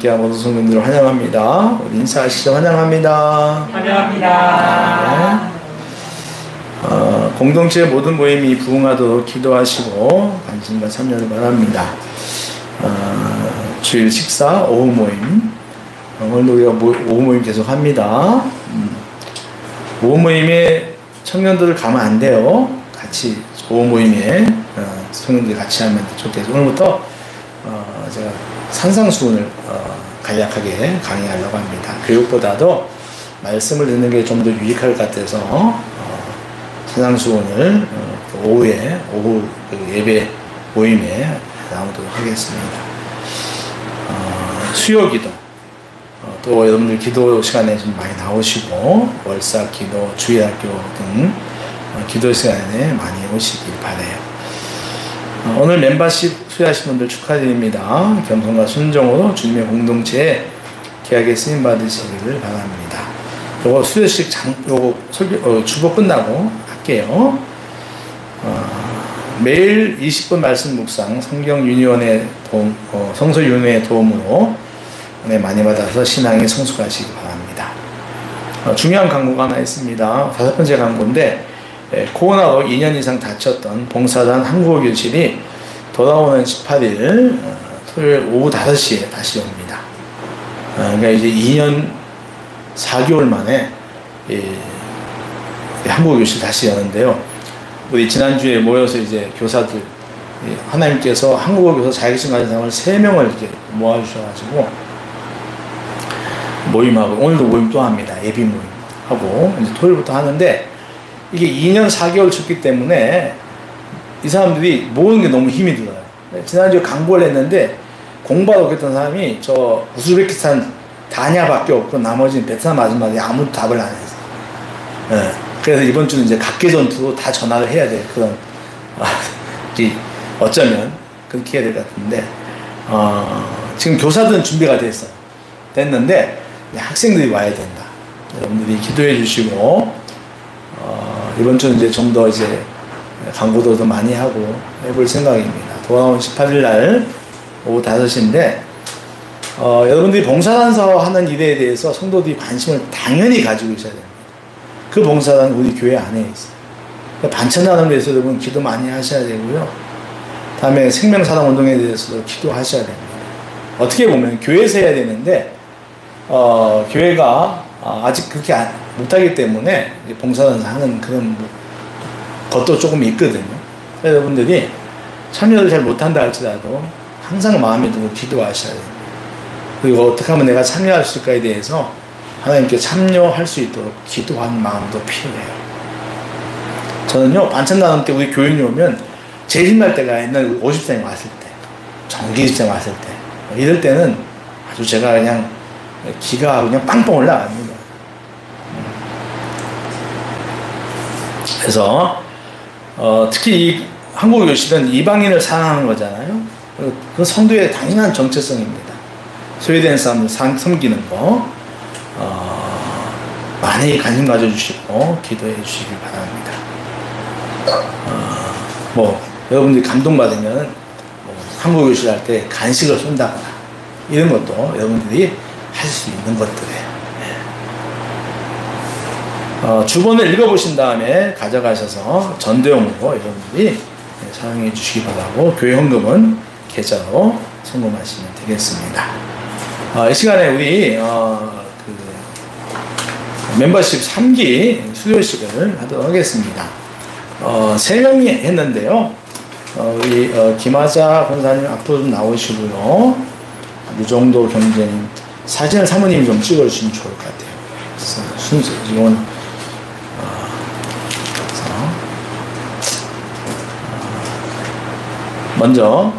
함께한 모든 성도님들을 환영합니다. 우리 인사하시죠. 환영합니다. 환영합니다. 공동체 모든 모임이 부흥하도록 기도하시고 관심과 참여를 바랍니다. 주일 식사 오후 모임, 오늘도 우리가 오후 모임 계속합니다. 오후 모임에 청년들을 가면 안 돼요. 같이 오후 모임에 청년들이 같이 하면 좋겠어요. 오늘부터 제가 산상수훈을 간략하게 강의하려고 합니다. 교육보다도 말씀을 듣는 게 좀 더 유익할 것 같아서 산상수훈을 오후 예배 모임에 나오도록 하겠습니다. 수요기도 또 여러분들 기도 시간에 좀 많이 나오시고 월사 기도, 주일학교 등 기도 시간에 많이 오시길 바라요. 오늘 멤버십 수여하신 분들 축하드립니다. 겸손과 순종으로 주님의 공동체에 귀하게 쓰임 받으시기를 바랍니다. 요거 수여식 주보 끝나고 할게요. 매일 20분 말씀 묵상, 성경 유니온의 도움, 성서 유니온의 도움으로 은혜 많이 받아서 신앙에 성숙하시기 바랍니다. 중요한 광고가 하나 있습니다. 5번째 광고인데, 코로나로 2년 이상 다쳤던 봉사단 한국어교실이 돌아오는 18일 토요일 오후 5시에 다시 옵니다. 그러니까 이제 2년 4개월 만에 한국어교실 다시 여는데요. 우리 지난주에 모여서 이제 교사들, 하나님께서 한국어 교사 자격증 가진 사람을 3명을 이렇게 모아주셔가지고 모임하고, 오늘도 모임 또 합니다. 예비 모임 하고, 이제 토요일부터 하는데, 이게 2년 4개월 쳤기 때문에 이 사람들이 모으는 게 너무 힘이 들어요. 지난주에 강보를 했는데 공부하러 오겠던 사람이 저 우즈베키스탄 다냐밖에 없고 나머지는 베트남 아줌마들이 아무도 답을 안 했어요. 그래서 이번 주는 이제 각계전투로 다 전화를 해야 돼요. 그런 어쩌면 그렇게 해야 될 것 같은데 지금 교사들은 준비가 됐는데 학생들이 와야 된다. 여러분들이 기도해 주시고 이번 주는 이제 좀 더 이제 광고도 더 많이 하고 해볼 생각입니다. 돌아온 18일 날 오후 5시인데 여러분들이 봉사단서 하는 일에 대해서 성도들이 관심을 당연히 가지고 있어야 됩니다. 그 봉사단은 우리 교회 안에 있어요. 반찬 나눔에 대해서 여러분 기도 많이 하셔야 되고요. 다음에 생명사랑운동에 대해서도 기도하셔야 됩니다. 어떻게 보면 교회에서 해야 되는데 교회가 아직 그렇게 못하기 때문에 봉사단서 하는 그런 것도 조금 있거든요. 여러분들이 참여를 잘 못한다 할지라도 항상 마음에 두고 기도하셔야 됩니다. 그리고 어떻게 하면 내가 참여할 수 있을까에 대해서 하나님께 참여할 수 있도록 기도하는 마음도 필요해요. 저는요, 반찬 나눔 때 우리 교인이 오면 제일 힘날 때가 옛날 50세에 왔을 때, 정기일장 왔을 때, 이럴 때는 아주 제가 그냥 기가 그냥 빵빵 올라갑니다. 그래서 특히 이 한국교실은 이방인을 사랑하는 거잖아요. 그 성도의 당연한 정체성입니다. 소외된 사람을 섬기는 거 많이 관심 가져주시고 기도해 주시길 바랍니다. 여러분들이 감동받으면 한국교실 할 때 간식을 쏜다거나 이런 것도 여러분들이 할 수 있는 것들이에요. 주본을 읽어보신 다음에 가져가셔서 전도용으로 여러분들이 사용해 주시기 바라고, 교회 헌금은 계좌로 송금하시면 되겠습니다. 이 시간에 우리 멤버십 3기 수료식을 하도록 하겠습니다. 3명이 했는데요. 우리 김하자 권사님 앞으로 좀 나오시고요. 유정도 경제님, 사진을 사모님이 좀 찍어주시면 좋을 것 같아요. 순서 이건 먼저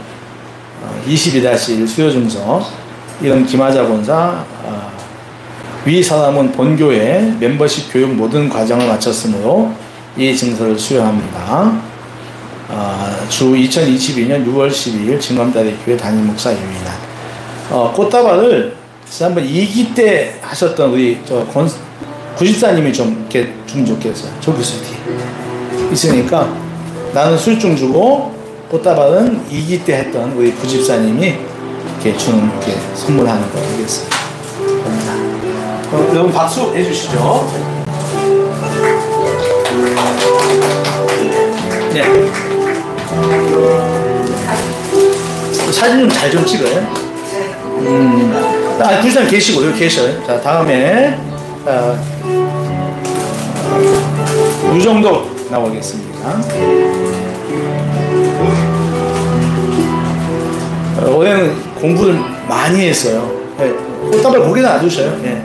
22-1 수요증서, 이런 김하자 권사, 위 사람은 본교회 멤버십 교육 모든 과정을 마쳤으므로 이 증서를 수여합니다. 주 2022년 6월 12일 진검다리 교회 담임 목사 유인한. 꽃다발을 지난번 2기 때 하셨던 우리 구집사님이 좀 이렇게 주면 좋겠어요. 저 교수 뒤에 있으니까 나는 술중 주고 꽃다발은 2기 때 했던 우리 구집사님이 이렇게 주는 이렇게 선물하는 거 되겠습니다. 여러분 박수 해주시죠. 네. 사진 좀 잘 좀 찍어요. 불상 계시고 여기 계셔요. 자, 다음에 유정도 나오겠습니다. 올해는 공부를 많이 했어요. 네, 꽃다발 거기다 놔두셔요. 네.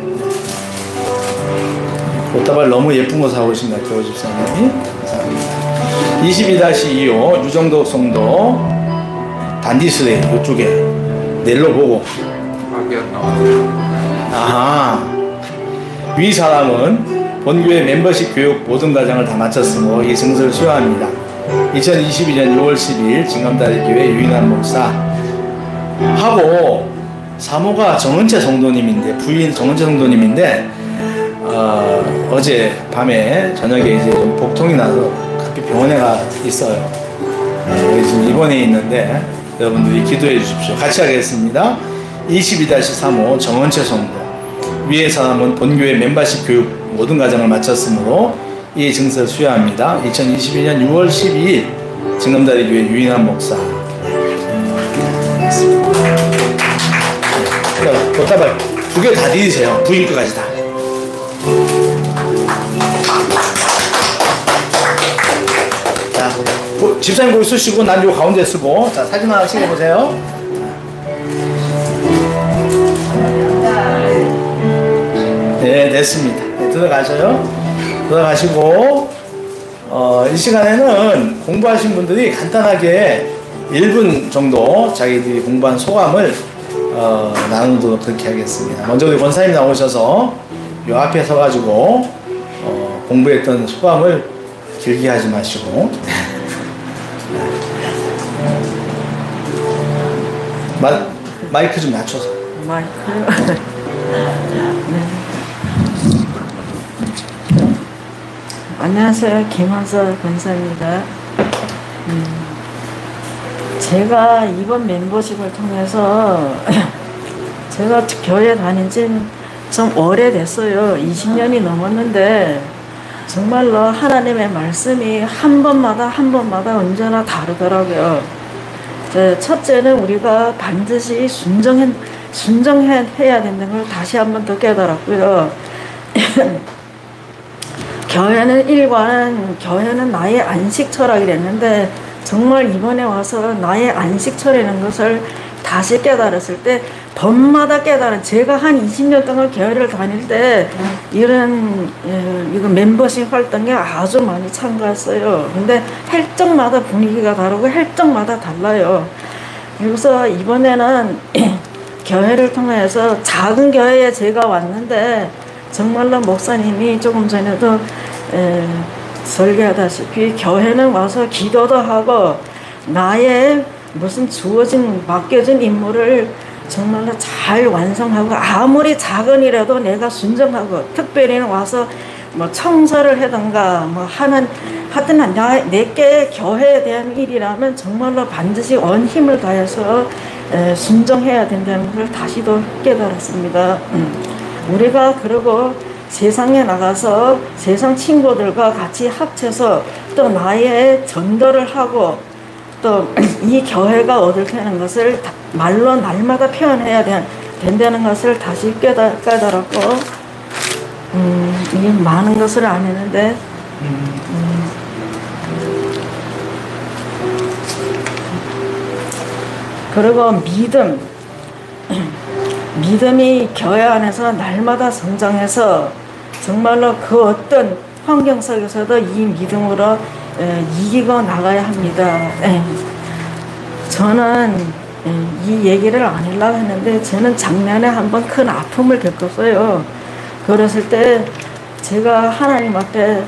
꽃다발 너무 예쁜 거 사오신 것 같아요, 집사님이. 감사합니다. 22-25 유정도 성도 단디스레 이쪽에 넬로 보고. 아하. 위 사람은 본교회 멤버십 교육 모든 과정을 다 마쳤으므로 이 증서를 수여합니다. 2022년 6월 10일 진감다리 교회 유인한 목사 하고 사모가 정은채 성도님인데 부인 정은채 성도님인데 어제 밤에 저녁에 이제 좀 복통이 나서 급히 병원에 가 있어요. 지금 입원해 있는데 여러분들이 기도해 주십시오. 같이 하겠습니다. 22-35 정은채 성도 위의 사람은 본교회 멤버십 교육 모든 과정을 마쳤으므로 이 증서를 수여합니다. 2022년 6월 12일 진감다리 교회 유인한 목사. 꽃다발 2개 다 드리세요. 부인 거까지 다. 자, 집사님 거기 쓰시고 난 요 가운데 쓰고. 자, 사진 하나 찍어보세요. 네, 됐습니다. 네, 들어가셔요. 들어가시고 이 시간에는 공부하신 분들이 간단하게 1분 정도 자기들이 공부한 소감을 나누도록 그렇게 하겠습니다. 먼저 우리 권사님 나오셔서 요 앞에 서가지고 공부했던 소감을 길게 하지 마시고 마이크 좀 낮춰서. 마이크요? 네. 안녕하세요. 김한서 권사입니다. 제가 이번 멤버십을 통해서 제가 교회 다닌 지 좀 오래됐어요. 20년이 넘었는데 정말로 하나님의 말씀이 한 번마다 언제나 다르더라고요. 첫째는 우리가 반드시 순종해야 된다는 걸 다시 한 번 더 깨달았고요. 교회는 나의 안식처라 그랬는데 정말 이번에 와서 나의 안식처라는 것을 다시 깨달았을 때 번마다 깨달은, 제가 한 20년 동안 교회를 다닐 때 이거 멤버십 활동에 아주 많이 참가했어요. 근데 헬정마다 분위기가 다르고 헬정마다 달라요. 그래서 이번에는 교회를 통해서 작은 교회에 제가 왔는데 정말로 목사님이 조금 전에도 설교하다시피 교회는 와서 기도도 하고 나의 무슨 맡겨진 임무를 정말로 잘 완성하고 아무리 작은 일에도 내가 순종하고 특별히 와서 뭐 청소를 하든가 뭐 하여튼 내게 교회에 대한 일이라면 정말로 반드시 온 힘을 다해서 순종해야 된다는 걸 다시도 깨달았습니다. 우리가 그리고 세상에 나가서 세상 친구들과 같이 합쳐서 또 나의 전도를 하고 또 이 교회가 어떻다는 것을 말로 날마다 표현해야 된다는 것을 다시 깨달았고 이게 많은 것을 안 했는데 그리고 믿음이 교회 안에서 날마다 성장해서 정말로 그 어떤 환경 속에서도 이 믿음으로 이기고 나가야 합니다. 저는 이 얘기를 안 하려고 했는데 저는 작년에 한번 큰 아픔을 겪었어요. 그랬을 때 제가 하나님 앞에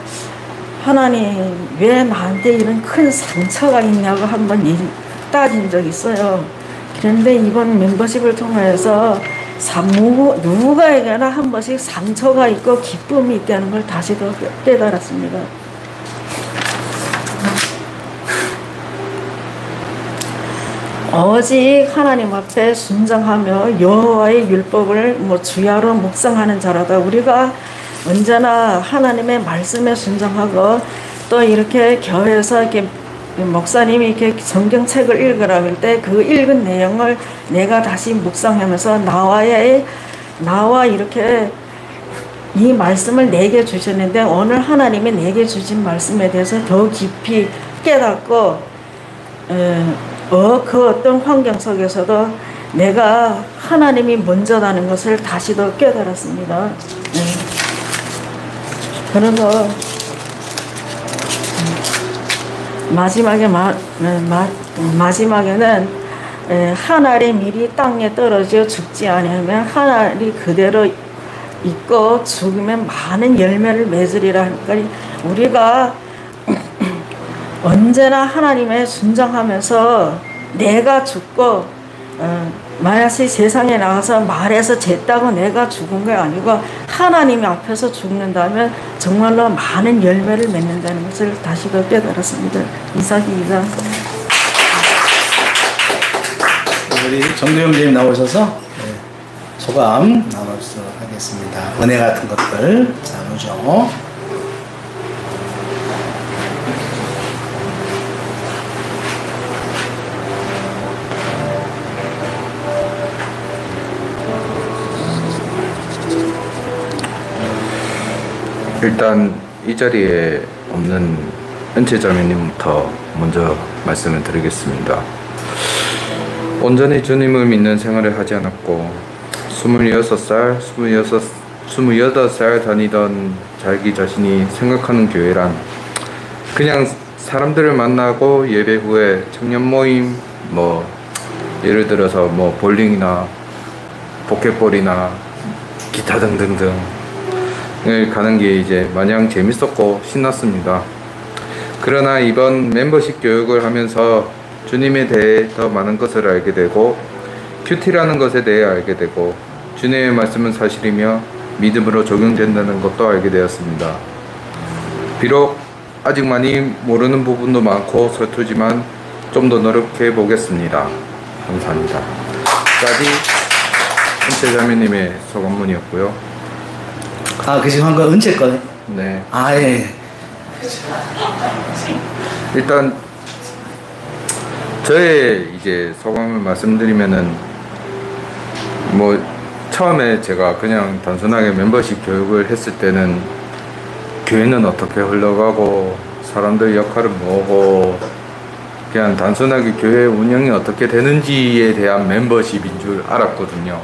하나님 왜 나한테 이런 큰 상처가 있냐고 한번 따진 적이 있어요. 그런데 이번 멤버십을 통해서 누구에게나 한 번씩 상처가 있고 기쁨이 있다는 걸 다시 더 깨달았습니다. 오직 하나님 앞에 순종하며 여호와의 율법을 주야로 묵상하는 자라다. 우리가 언제나 하나님의 말씀에 순종하고 또 이렇게 교회에서 이렇게 목사님이 이렇게 성경책을 읽으라 할 때 그 읽은 내용을 내가 다시 묵상하면서 나와 이렇게 이 말씀을 내게 주셨는데 오늘 하나님이 내게 주신 말씀에 대해서 더 깊이 깨닫고 그 어떤 환경 속에서도 내가 하나님이 먼저라는 것을 다시 더 깨달았습니다. 그래서 마지막에는 하늘의 밀이 땅에 떨어져 죽지 않으면 하늘이 그대로 있고 죽으면 많은 열매를 맺으리라 하니까 우리가 언제나 하나님의 순종하면서 내가 죽고 만약에 세상에 나가서 말해서 쟀다고 내가 죽은 게 아니고 하나님 앞에서 죽는다면 정말로 많은 열매를 맺는다는 것을 다시 더 깨달았습니다. 이삭입니다. 우리 정도영 선생님 나오셔서 소감 나누도록 하겠습니다. 은혜 같은 것들 나누죠. 일단 이 자리에 없는 은채자매님부터 먼저 말씀을 드리겠습니다. 온전히 주님을 믿는 생활을 하지 않았고 28살 다니던 자기 자신이 생각하는 교회란 그냥 사람들을 만나고 예배 후에 청년 모임 예를 들어서 볼링이나 포켓볼이나 기타 등등등을 가는 게 이제 마냥 재밌었고 신났습니다. 그러나 이번 멤버십 교육을 하면서 주님에 대해 더 많은 것을 알게 되고 큐티라는 것에 대해 알게 되고 주님의 말씀은 사실이며 믿음으로 적용된다는 것도 알게 되었습니다. 비록 아직 많이 모르는 부분도 많고 서투지만 좀 더 노력해 보겠습니다. 감사합니다. 까지 은채자매님의 소감문이었고요. 그 지금 한 거 은채 거네? 네. 예. 일단 저의 이제 소감을 말씀드리면은 처음에 제가 그냥 단순하게 멤버십 교육을 했을 때는 교회는 어떻게 흘러가고 사람들 역할은 뭐고 그냥 단순하게 교회 운영이 어떻게 되는지에 대한 멤버십인 줄 알았거든요.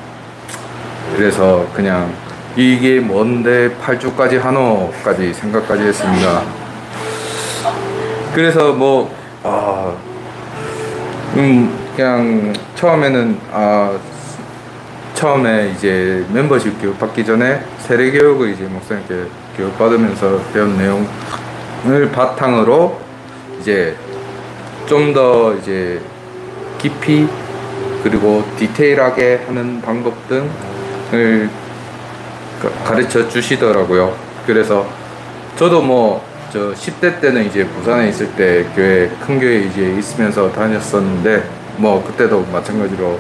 그래서 그냥 이게 뭔데 8주까지 하노까지 생각까지 했습니다. 그래서 그냥 처음에는 처음에 이제 멤버십 교육 받기 전에 세례 교육을 이제 목사님께 교육 받으면서 배운 내용을 바탕으로 이제 좀 더 이제 깊이 그리고 디테일하게 하는 방법 등을 가르쳐 주시더라고요. 그래서 저도 10대 때는 이제 부산에 있을 때 큰 교회 이제 있으면서 다녔었는데 그때도 마찬가지로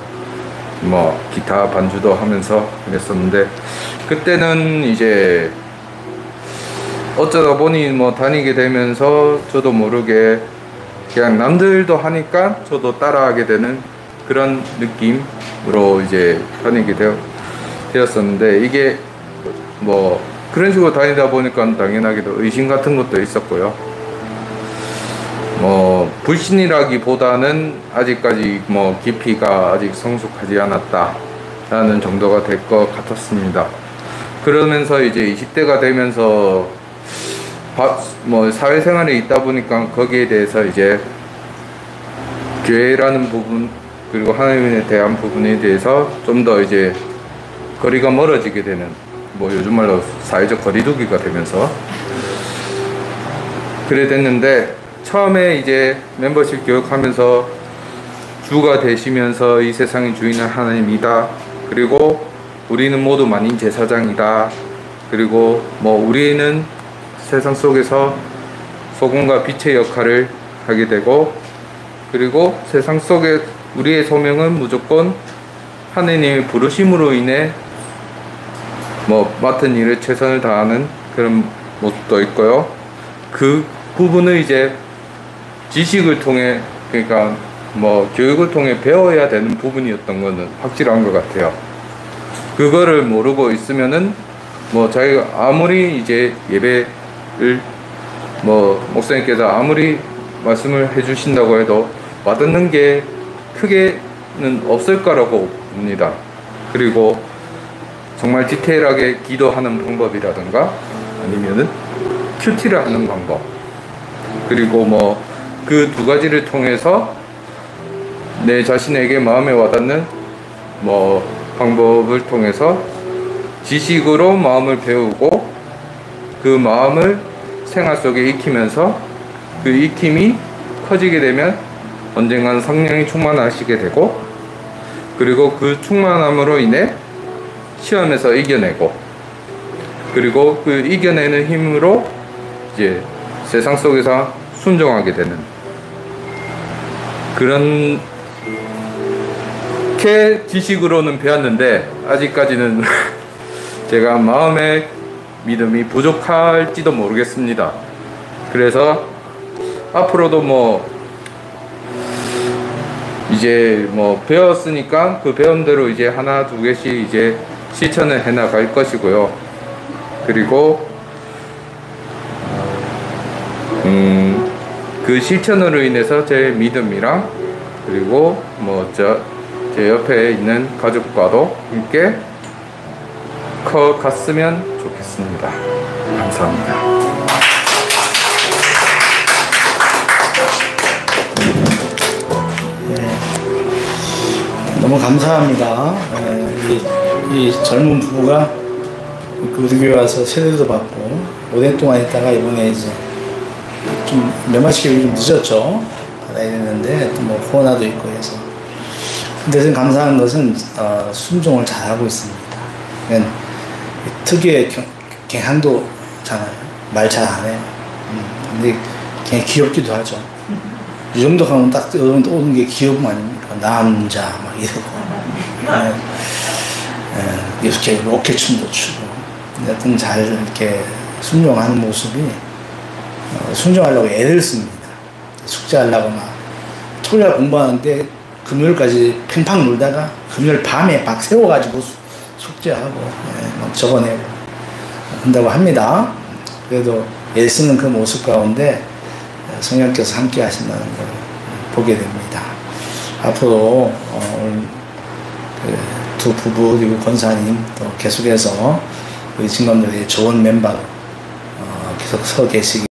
기타 반주도 하면서 그랬었는데 그때는 이제 어쩌다 보니 다니게 되면서 저도 모르게 그냥 남들도 하니까 저도 따라하게 되는 그런 느낌으로 이제 다니게 되었었는데 이게 그런 식으로 다니다 보니까 당연하게도 의심 같은 것도 있었고요. 불신이라기보다는 아직까지 깊이가 아직 성숙하지 않았다라는 정도가 될 것 같았습니다. 그러면서 이제 20대가 되면서 사회생활에 있다 보니까 거기에 대해서 이제 교회라는 부분 그리고 하나님에 대한 부분에 대해서 좀 더 이제 거리가 멀어지게 되는 요즘 말로 사회적 거리두기가 되면서 그래 됐는데 처음에 이제 멤버십 교육하면서 주가 되시면서 이 세상의 주인은 하나님이다. 그리고 우리는 모두 만인 제사장이다. 그리고 우리는 세상 속에서 소금과 빛의 역할을 하게 되고 그리고 세상 속에 우리의 소명은 무조건 하느님의 부르심으로 인해 맡은 일에 최선을 다하는 그런 모습도 있고요. 그 부분을 이제 지식을 통해, 그러니까 교육을 통해 배워야 되는 부분이었던 거는 확실한 것 같아요. 그거를 모르고 있으면은 자기가 아무리 이제 예배를 목사님께서 아무리 말씀을 해주신다고 해도 와닿는 게 크게는 없을 거라고 봅니다. 그리고 정말 디테일하게 기도하는 방법이라든가 아니면은 큐티를 하는 방법, 그리고 그 두 가지를 통해서 내 자신에게 마음에 와닿는 방법을 통해서 지식으로 마음을 배우고 그 마음을 생활 속에 익히면서 그 익힘이 커지게 되면 언젠가는 성령이 충만하시게 되고, 그리고 그 충만함으로 인해 시험에서 이겨내고, 그리고 그 이겨내는 힘으로 이제 세상 속에서 순종하게 되는 그런 지식으로는 배웠는데 아직까지는 제가 마음의 믿음이 부족할지도 모르겠습니다. 그래서 앞으로도 이제 배웠으니까 그 배운 대로 이제 하나 두 개씩 이제 실천을 해 나갈 것이고요. 그리고 그 실천으로 인해서 제 믿음이랑 그리고 제 옆에 있는 가족과도 함께 커갔으면 좋겠습니다. 감사합니다. 너무 감사합니다. 이 젊은 부부가 우리 교회 와서 세례도 받고 오랫동안 있다가 이번에 이제 좀 매마시키기 좀 늦었죠. 받아야 되는데 또 코로나도 있고 해서. 근데 지금 감사한 것은 순종을 잘하고 있습니다. 특유의 갱한도잖아요. 말 잘 안 해요. 근데 그냥 귀엽기도 하죠. 이 정도 가면 딱 오는 게 귀여움 아닙니까? 남자 막 이러고 이렇게 로켓 춤도 추고 하여튼 잘 이렇게 순종하는 모습이 순종하려고 애를 씁니다. 숙제하려고 막 토요일 공부하는데 금요일까지 팽팡 놀다가 금요일 밤에 막 세워가지고 숙제하고 막 적어내고 한다고 합니다. 그래도 애 쓰는 그 모습 가운데 성령께서 함께 하신다는 걸 보게 됩니다. 앞으로 두 부부 그리고 권사님 또 계속해서 우리 증감들이 좋은 멤버로 계속 서 계시기